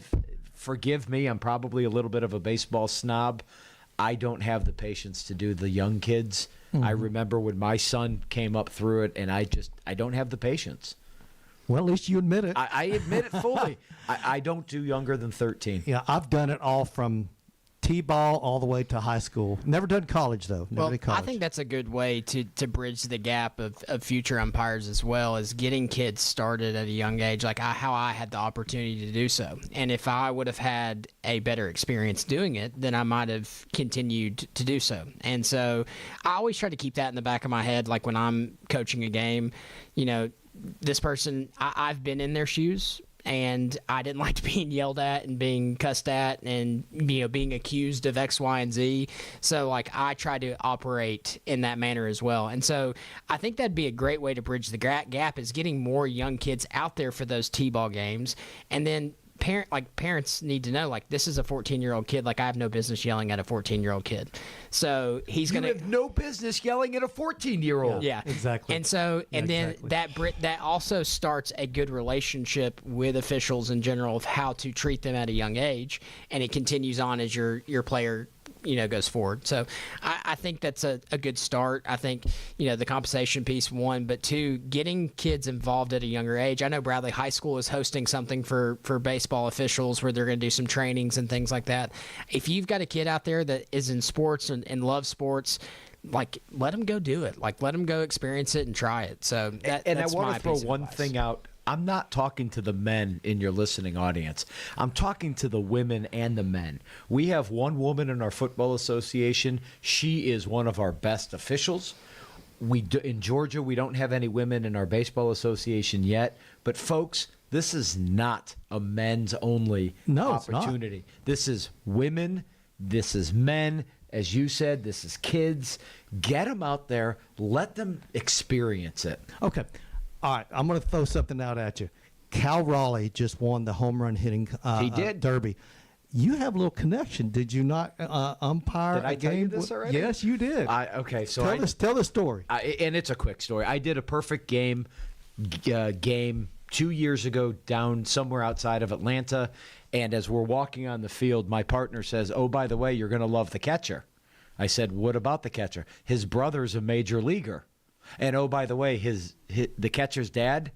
Forgive me, I'm probably a little bit of a baseball snob. I don't have the patience to do the young kids. Mm-hmm. I remember when my son came up through it, and I don't have the patience. Well, at least you admit it. I admit it fully. I don't do younger than 13. Yeah, I've done it all from T-ball all the way to high school. Never done college, though. Never did college. I think that's a good way to bridge the gap of future umpires as well, as getting kids started at a young age, like how I had the opportunity to do so. And if I would have had a better experience doing it, then I might have continued to do so. And so I always try to keep that in the back of my head, like when I'm coaching a game, this person, I've been in their shoes, and I didn't like being yelled at and being cussed at and being accused of X, Y, and Z. So I try to operate in that manner as well. And so I think that'd be a great way to bridge the gap, is getting more young kids out there for those T-ball games, and then parents need to know, this is a 14-year-old kid. I have no business yelling at a 14-year-old kid. So he's going to have no business yelling at a 14-year-old. Yeah, exactly. And so, then that also starts a good relationship with officials in general of how to treat them at a young age, and it continues on as your player goes forward. So I think that's a good start. I think, the compensation piece, one, but two, getting kids involved at a younger age. I know Bradley High School is hosting something for baseball officials where they're going to do some trainings and things like that. If you've got a kid out there that is in sports and loves sports, let them go do it. Let them go experience it and try it. So that's I want to throw one thing out. I'm not talking to the men in your listening audience. I'm talking to the women and the men. We have one woman in our football association. She is one of our best officials. In Georgia, we don't have any women in our baseball association yet. But, folks, this is not a men's only opportunity. This is women. This is men. As you said, this is kids. Get them out there. Let them experience it. Okay. All right, I'm going to throw something out at you. Cal Raleigh just won the home run hitting derby. You have a little connection. Did you not umpire Did I a game? tell you this already? Yes, you did. Okay, so tell the story. And it's a quick story. I did a perfect game 2 years ago down somewhere outside of Atlanta, and as we're walking on the field, my partner says, "Oh, by the way, you're going to love the catcher." I said, "What about the catcher?" His brother's a major leaguer. And oh, by the way, the catcher's dad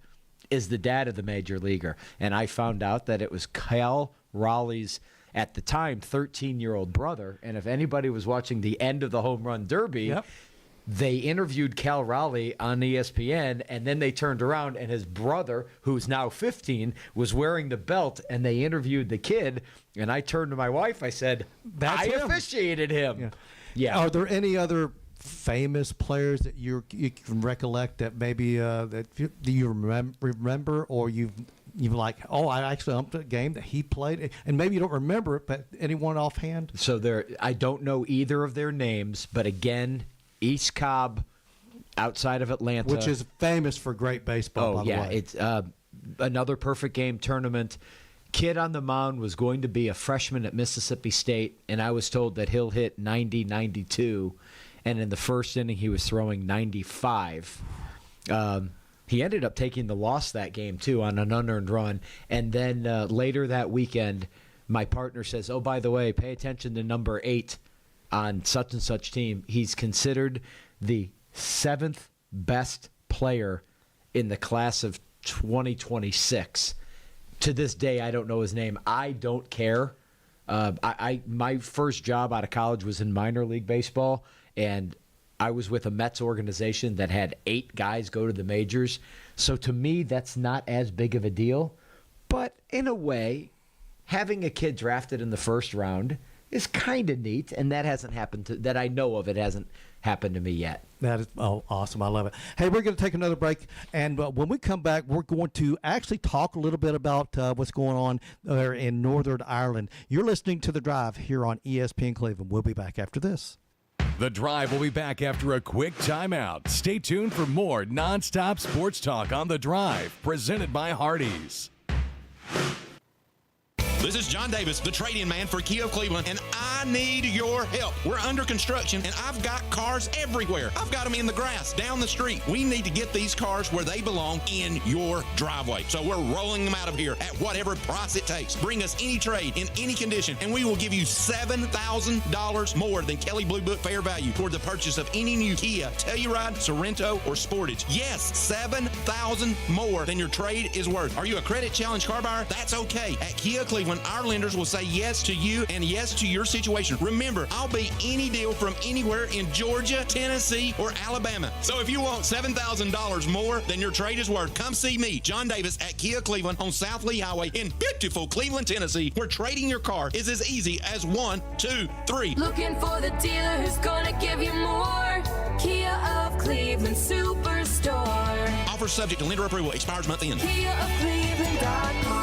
is the dad of the major leaguer. And I found out that it was Cal Raleigh's, at the time, 13-year-old brother. And if anybody was watching the end of the home run derby, they interviewed Cal Raleigh on ESPN, and then they turned around, and his brother, who's now 15, was wearing the belt, and they interviewed the kid. And I turned to my wife. I said, I officiated him. Yeah. Are there any other famous players that you can recollect that maybe that you remember, or you've I actually umped a game that he played, and maybe you don't remember it, but anyone offhand? So I don't know either of their names, but again, East Cobb, outside of Atlanta, which is famous for great baseball. By the way. It's another perfect game tournament. Kid on the mound was going to be a freshman at Mississippi State, and I was told that he'll hit 90, 92. And in the first inning, he was throwing 95. He ended up taking the loss that game, too, on an unearned run. And then later that weekend, my partner says, "Oh, by the way, pay attention to number 8 on such and such team. He's considered the 7th best player in the class of 2026. To this day, I don't know his name. I don't care. My first job out of college was in minor league baseball. And I was with a Mets organization that had 8 guys go to the majors. So to me, that's not as big of a deal. But in a way, having a kid drafted in the first round is kind of neat, and that hasn't happened that I know of. It hasn't happened to me yet. That is awesome. I love it. Hey, we're going to take another break, and when we come back, we're going to actually talk a little bit about what's going on there in Northern Ireland. You're listening to The Drive here on ESPN Cleveland. We'll be back after this. The Drive will be back after a quick timeout. Stay tuned for more nonstop sports talk on The Drive, presented by Hardees. This is John Davis, the trade-in man for Kia of Cleveland, and I need your help. We're under construction, and I've got cars everywhere. I've got them in the grass, down the street. We need to get these cars where they belong, in your driveway. So we're rolling them out of here at whatever price it takes. Bring us any trade in any condition, and we will give you $7,000 more than Kelley Blue Book fair value toward the purchase of any new Kia, Telluride, Sorrento, or Sportage. Yes, $7,000 more than your trade is worth. Are you a credit challenge car buyer? That's okay. At Kia Cleveland, our lenders will say yes to you and yes to your situation. Remember, I'll beat any deal from anywhere in Georgia, Tennessee, or Alabama. So if you want $7,000 more than your trade is worth, come see me, John Davis, at Kia Cleveland on South Lee Highway in beautiful Cleveland, Tennessee, where trading your car is as easy as 1, 2, 3. Looking for the dealer who's gonna give you more. Kia of Cleveland Superstore. Offer subject to lender approval. Expires month end. KiaofCleveland.com.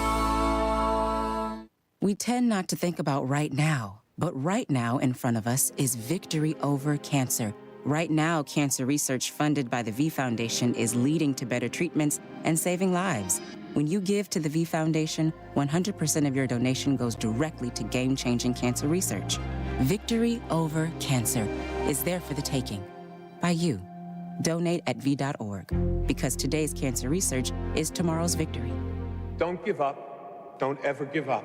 We tend not to think about right now, but right now in front of us is victory over cancer. Right now, cancer research funded by the V Foundation is leading to better treatments and saving lives. When you give to the V Foundation, 100% of your donation goes directly to game-changing cancer research. Victory over cancer is there for the taking. By you. Donate at V.org, because today's cancer research is tomorrow's victory. Don't give up. Don't ever give up.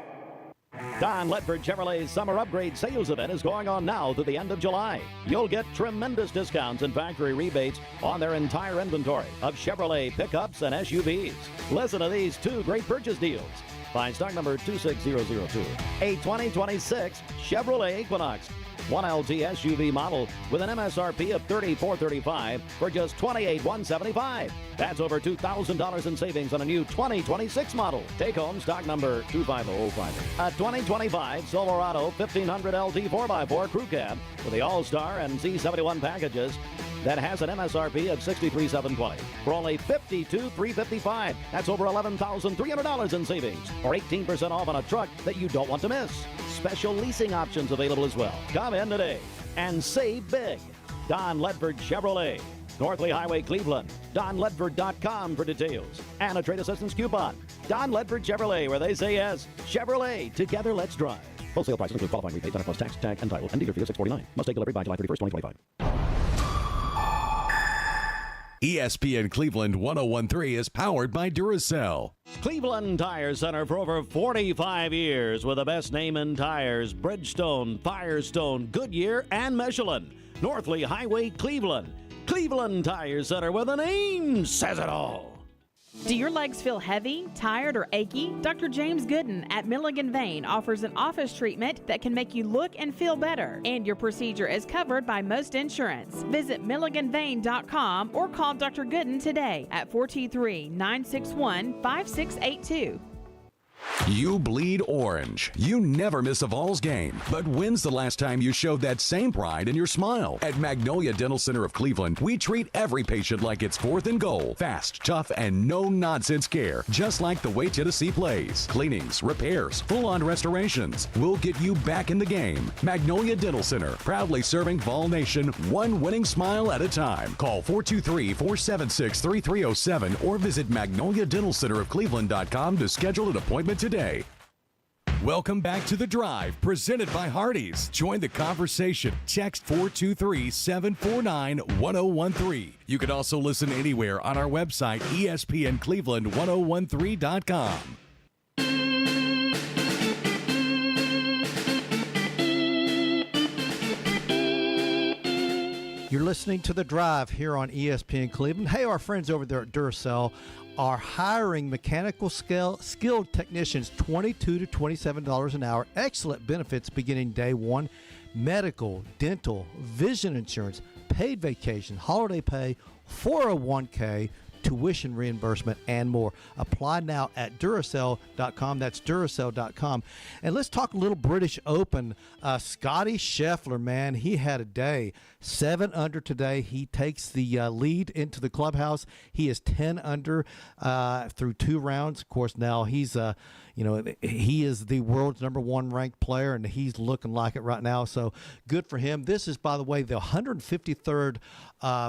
Don Ledford Chevrolet's Summer Upgrade Sales Event is going on now through the end of July. You'll get tremendous discounts and factory rebates on their entire inventory of Chevrolet pickups and SUVs. Listen to these 2 great purchase deals. Find stock number 26002. A 2026 Chevrolet Equinox. 1LT SUV model with an MSRP of $34,335 for just $28,175. That's over $2,000 in savings on a new 2026 model. Take home stock number 25005. A 2025 Silverado 1500 LT 4x4 Crew Cab with the All-Star and C71 packages that has an MSRP of $63,720 for only $52,355. That's over $11,300 in savings, or 18% off on a truck that you don't want to miss. Special leasing options available as well. Come in today and save big. Don Ledford Chevrolet, North Lee Highway, Cleveland. DonLedford.com for details and a trade assistance coupon. Don Ledford Chevrolet, where they say yes. Chevrolet, together let's drive. Wholesale prices include qualifying rebates, plus tax, tag, and title, and dealer fee of $649. Must take delivery by July 31st, 2025. ESPN Cleveland 101.3 is powered by Duracell. Cleveland Tire Center for over 45 years with the best name in tires: Bridgestone, Firestone, Goodyear, and Michelin. North Lee Highway, Cleveland. Cleveland Tire Center, where the name says it all. Do your legs feel heavy, tired, or achy? Dr. James Gooden at Milligan Vein offers an office treatment that can make you look and feel better, and your procedure is covered by most insurance. Visit milliganvein.com or call Dr. Gooden today at 423-961-5682. You bleed orange. You never miss a Vols game. But when's the last time you showed that same pride in your smile? At Magnolia Dental Center of Cleveland, we treat every patient like it's 4th and goal. Fast, tough, and no-nonsense care. Just like the way Tennessee plays. Cleanings, repairs, full-on restorations. We'll get you back in the game. Magnolia Dental Center, proudly serving Vol Nation, one winning smile at a time. Call 423-476-3307 or visit MagnoliaDentalCenterofCleveland.com to schedule an appointment today. Welcome back to The Drive, presented by Hardees. Join the conversation. Text 423-749-1013. You can also listen anywhere on our website, ESPNCleveland1013.com. You're listening to The Drive here on ESPN Cleveland. Hey, our friends over there at Duracell are hiring mechanical skilled technicians, $22 to $27 an hour. Excellent benefits beginning day one. Medical, dental, vision insurance, paid vacation, holiday pay, 401k, tuition reimbursement, and more. Apply now at Duracell.com. That's Duracell.com. And let's talk a little British Open. Scotty Scheffler, man, he had a day. 7 under today. He takes the lead into the clubhouse. He is 10 under through 2 rounds. Of course, now he's he is the world's #1 ranked player, and he's looking like it right now. So good for him. This is, by the way, the 153rd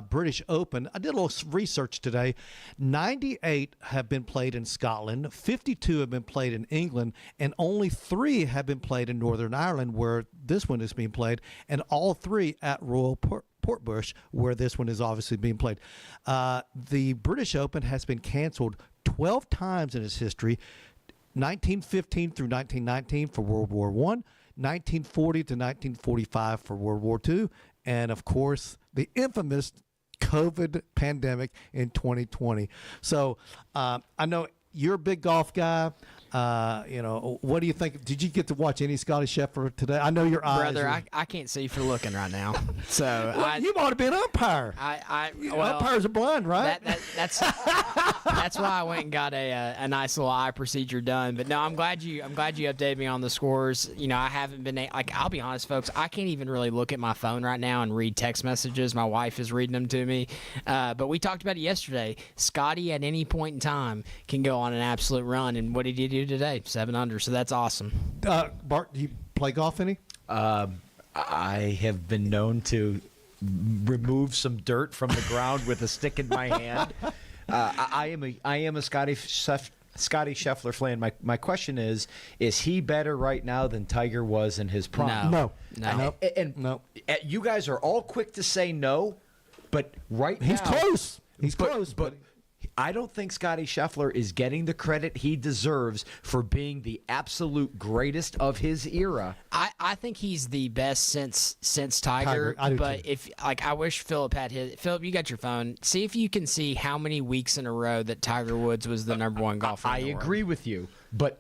British Open. I did a little research today. 98 have been played in Scotland, 52 have been played in England, and only 3 have been played in Northern Ireland, where this one is being played, and all 3 at Royal Portbush, where this one is obviously being played. The British Open has been canceled 12 times in its history. 1915 through 1919 for World War I, 1940 to 1945 for World War II, and of course the infamous COVID pandemic in 2020. So I know you're a big golf guy. What do you think? Did you get to watch any Scotty Scheffler today? I know your eyes. Brother, I can't see for looking right now. So well, you ought to be an umpire. Umpires are blind, right? That's why I went and got a nice little eye procedure done. But no, I'm glad you updated me on the scores. I haven't been I'll be honest, folks. I can't even really look at my phone right now and read text messages. My wife is reading them to me. But we talked about it yesterday. Scotty at any point in time can go on an absolute run, and what did he do today? 7 under, so that's awesome. Bart, do you play golf any? I have been known to remove some dirt from the ground with a stick in my hand. I am a Scotty Scheffler fan. My question is he better right now than Tiger was in his prime? No. No. You guys are all quick to say no, but right now he's close. He's close, but I don't think Scotty Scheffler is getting the credit he deserves for being the absolute greatest of his era. I think he's the best since Tiger. I do but too. if I wish Philip had his. Philip, you got your phone. See if you can see how many weeks in a row that Tiger Woods was the #1 golfer. I agree with you, but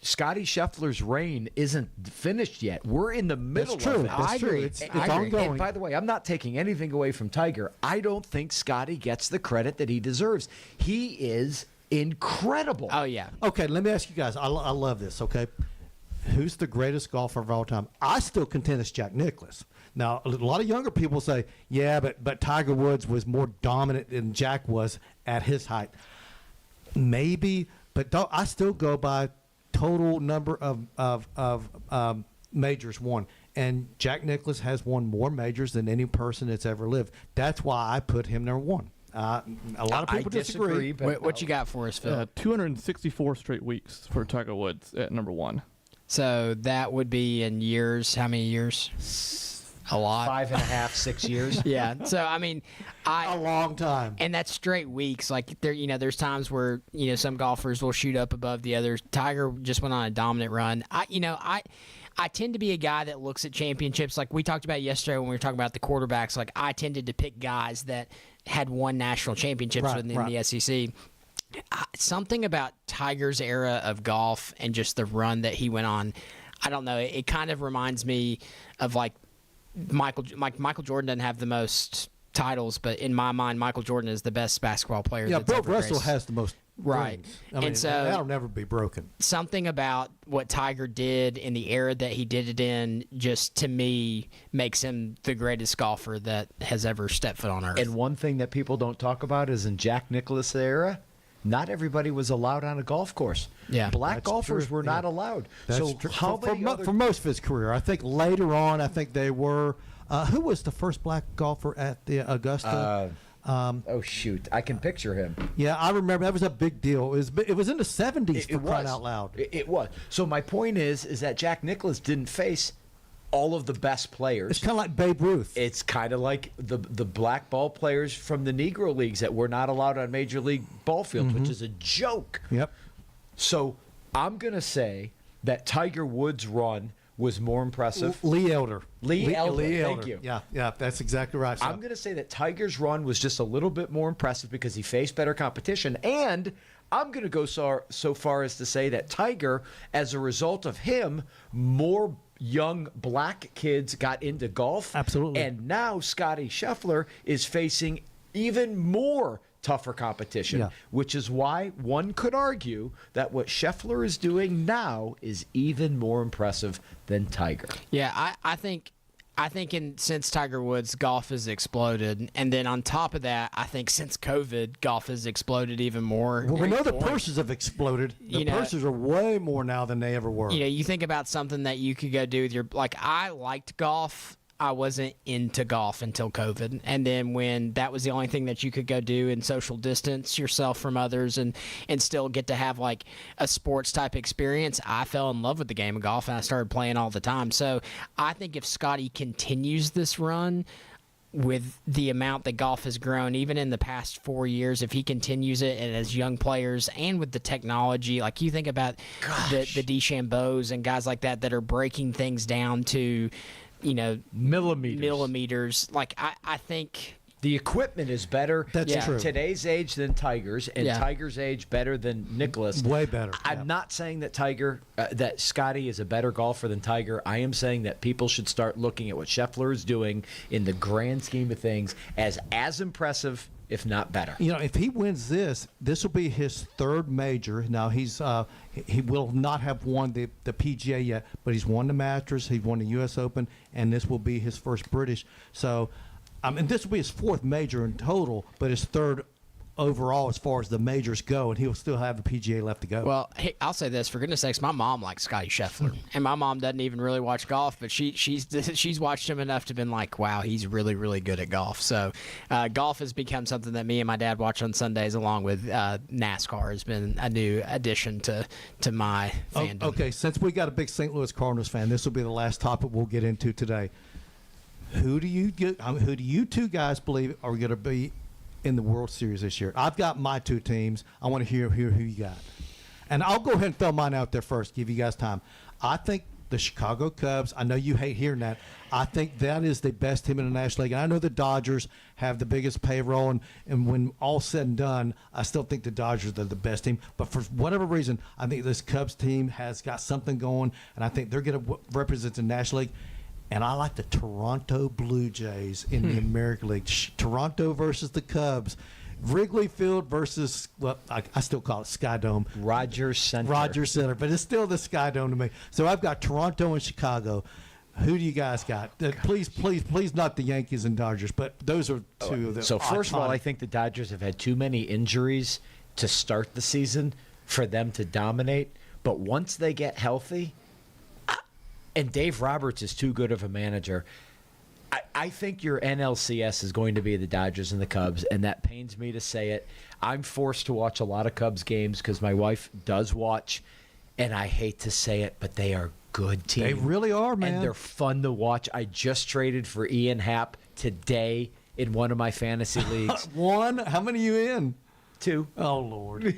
Scotty Scheffler's reign isn't finished yet. We're in the middle That's true. of it. That's true. It's ongoing. And by the way, I'm not taking anything away from Tiger. I don't think Scotty gets the credit that he deserves. He is incredible. Oh, yeah. Okay, let me ask you guys. I love this, okay? Who's the greatest golfer of all time? I still contend it's Jack Nicklaus. Now, a lot of younger people say, yeah, but Tiger Woods was more dominant than Jack was at his height. Maybe, but I still go by total number of majors won, and Jack Nicklaus has won more majors than any person that's ever lived. That's why I put him #1. A lot of people disagree. But what you got for us, Phil? 264 straight weeks for Tiger Woods at #1. So that would be in years. How many years? A lot. 5.5, 6 years. Yeah. So I mean, a long time. And that's straight weeks. Like there's times where some golfers will shoot up above the others. Tiger just went on a dominant run. I tend to be a guy that looks at championships like we talked about yesterday when we were talking about the quarterbacks. Like I tended to pick guys that had won national championships within the SEC. Something about Tiger's era of golf and just the run that he went on, I don't know. It kind of reminds me of like Michael Jordan doesn't have the most titles, but in my mind, Michael Jordan is the best basketball player. Yeah, that's Bill ever Russell graced. has the most right. rings. I mean, so that'll never be broken. Something about what Tiger did in the era that he did it in, just to me, makes him the greatest golfer that has ever stepped foot on earth. And one thing that people don't talk about is in Jack Nicklaus' era, not everybody was allowed on a golf course. Yeah, black golfers were not allowed. That's so true. how for many for most of his career, I think later on, they were. Who was the first black golfer at the Augusta? Oh shoot, I can picture him. Yeah, I remember that was a big deal. It was in the 70s for crying out loud. It was. So my point is that Jack Nicklaus didn't face all of the best players. It's kind of like Babe Ruth. It's kind of like the black ball players from the Negro leagues that were not allowed on major league ball fields, which is a joke. Yep. So I'm gonna say that Tiger Woods' run was more impressive. Lee Elder. Lee Elder. Thank you. Yeah, that's exactly right. So. I'm going to say that Tiger's run was just a little bit more impressive because he faced better competition. And I'm going to go so far as to say that Tiger, as a result of him, more young black kids got into golf. Absolutely. And now Scotty Scheffler is facing even more tougher competition, which is why one could argue that what Scheffler is doing now is even more impressive than Tiger. Yeah, I think since Tiger Woods, golf has exploded, and then on top of that, I think since COVID, golf has exploded even more. Well, we know the purses have exploded. The purses are way more now than they ever were. You know, you think about something that you could go do with your I liked golf. I wasn't into golf until COVID. And then when that was the only thing that you could go do and social distance yourself from others and still get to have like a sports type experience, I fell in love with the game of golf and I started playing all the time. So I think if Scotty continues this run with the amount that golf has grown, even in the past 4 years, if he continues it and as young players and with the technology, like you think about the DeChambeaus and guys like that are breaking things down to, you know, millimeters. Like I think the equipment is better true. Today's age than Tiger's, and Tiger's age better than Nicklaus. Way better. I'm not saying that that Scotty is a better golfer than Tiger. I am saying that people should start looking at what Scheffler is doing in the grand scheme of things as impressive, if not better. You know, if he wins this will be his third major. Now he will not have won the PGA yet, but he's won the Masters, he's won the U.S. Open, and this will be his first British. So, this will be his fourth major in total, but his third overall as far as the majors go, and he'll still have the PGA left to go. Well, hey, I'll say this, for goodness sakes, my mom likes Scotty Scheffler, and my mom doesn't even really watch golf, but she's watched him enough to been like, wow, he's really, really good at golf. So golf has become something that me and my dad watch on Sundays, along with NASCAR has been a new addition to my fandom. Okay, since we got a big St. Louis Cardinals fan, this will be the last topic we'll get into today. Who do you two guys believe are going to be in the World Series this year? I've got my two teams. I want to hear who you got. And I'll go ahead and throw mine out there first, give you guys time. I think the Chicago Cubs, I know you hate hearing that. I think that is the best team in the National League. And I know the Dodgers have the biggest payroll, and when all's said and done, I still think the Dodgers are the best team. But for whatever reason, I think this Cubs team has got something going, and I think they're going to represent the National League. And I like the Toronto Blue Jays in the American League. Toronto versus the Cubs. Wrigley Field versus, well, I still call it Sky Dome. Rogers Center. But it's still the Sky Dome to me. So I've got Toronto and Chicago. Who do you guys got? Please not the Yankees and Dodgers, but those are two of the So first of all, I think the Dodgers have had too many injuries to start the season for them to dominate. But once they get healthy, and Dave Roberts is too good of a manager, I think your NLCS is going to be the Dodgers and the Cubs, and that pains me to say it. I'm forced to watch a lot of Cubs games because my wife does watch, and I hate to say it, but they are good team. They really are, man. And they're fun to watch. I just traded for Ian Happ today in one of my fantasy leagues. One? How many are you in? 2. Oh, Lord.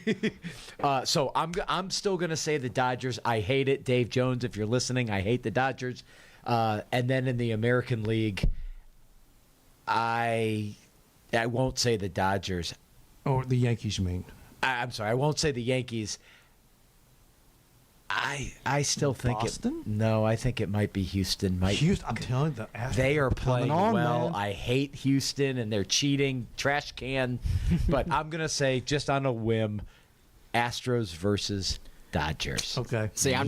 So I'm still going to say the Dodgers. I hate it. Dave Jones, if you're listening, I hate the Dodgers. And then in the American League, I won't say the Dodgers. Or the Yankees, you mean? I'm sorry. I won't say the Yankees. I still think Boston? No, I think it might be Houston. Houston, I'm telling you, the Astros they are playing on, well. Man. I hate Houston, and they're cheating, trash can. But I'm gonna say, just on a whim, Astros versus Dodgers. Okay. See, I'm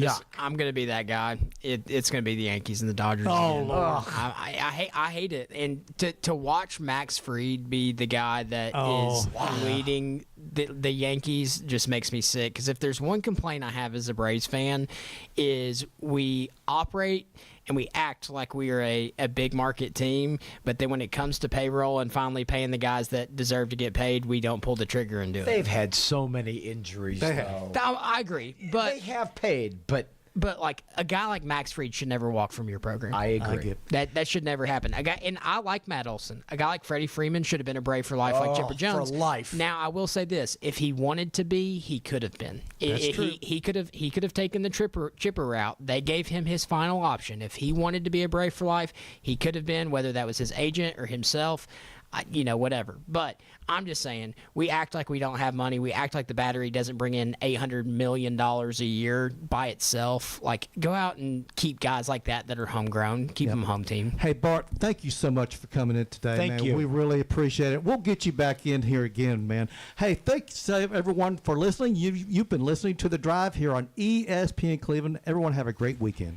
gonna be that guy. It's gonna be the Yankees and the Dodgers. Oh, again. Lord. I hate it. And to watch Max Fried be the guy that is leading the Yankees just makes me sick. Because if there's one complaint I have as a Braves fan, is we operate and we act like we are a big market team, but then when it comes to payroll and finally paying the guys that deserve to get paid, we don't pull the trigger and do it. They've had so many injuries, though. I agree, but they have paid, but like a guy like Max Fried should never walk from your program. I agree. That should never happen. And I like Matt Olson. A guy like Freddie Freeman should have been a Brave for life, like Chipper Jones. For life. Now I will say this: if he wanted to be, he could have been. That's true. He could have taken the Chipper route. They gave him his final option. If he wanted to be a Brave for life, he could have been. Whether that was his agent or himself, whatever. But I'm just saying, we act like we don't have money. We act like the Battery doesn't bring in $800 million a year by itself. Like, go out and keep guys like that are homegrown. Keep them home team. Hey, Bart, thank you so much for coming in today, Thank man. you. We really appreciate it. We'll get you back in here again, man. Hey, thanks everyone for listening. You've been listening to The Drive here on ESPN Cleveland. Everyone have a great weekend.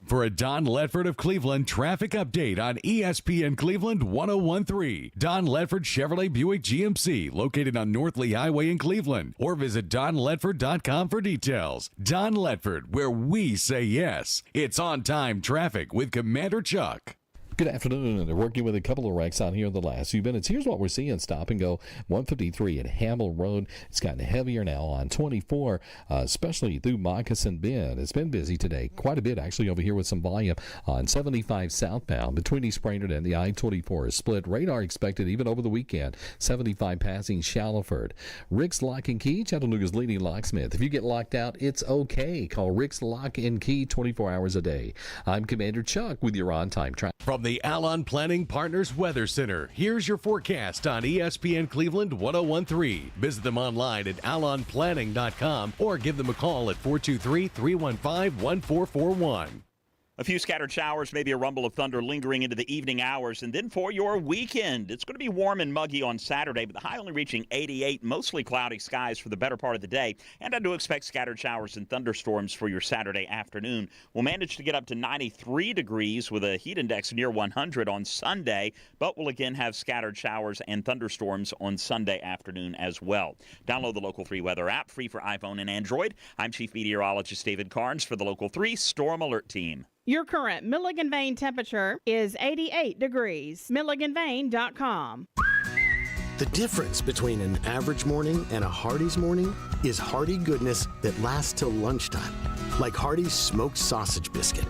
For a Don Ledford of Cleveland traffic update on ESPN Cleveland 101.3. Don Ledford Chevrolet Buick GMC, located on North Lee Highway in Cleveland. Or visit donledford.com for details. Don Ledford, where we say yes. It's on-time traffic with Commander Chuck. Good afternoon, and they're working with a couple of wrecks out here in the last few minutes. Here's what we're seeing. Stop and go 153 at Hamill Road. It's gotten heavier now on 24, especially through Moccasin Bend. It's been busy today, quite a bit actually over here with some volume on 75 southbound between East Brainerd and the I-24 is split. Radar expected even over the weekend. 75 passing Shallowford. Rick's Lock and Key, Chattanooga's leading locksmith. If you get locked out, it's okay. Call Rick's Lock and Key 24 hours a day. I'm Commander Chuck with your on-time traffic. From the Alon Planning Partners Weather Center, here's your forecast on ESPN Cleveland 101.3. Visit them online at alonplanning.com or give them a call at 423-315-1441. A few scattered showers, maybe a rumble of thunder lingering into the evening hours. And then for your weekend, it's going to be warm and muggy on Saturday, but the high only reaching 88, mostly cloudy skies for the better part of the day. And I do expect scattered showers and thunderstorms for your Saturday afternoon. We'll manage to get up to 93 degrees with a heat index near 100 on Sunday, but we'll again have scattered showers and thunderstorms on Sunday afternoon as well. Download the Local 3 weather app, free for iPhone and Android. I'm Chief Meteorologist David Carnes for the Local 3 Storm Alert Team. Your current Milligan Vane temperature is 88 degrees. MilliganVane.com. The difference between an average morning and a Hardee's morning is hearty goodness that lasts till lunchtime. Like Hardee's smoked sausage biscuit.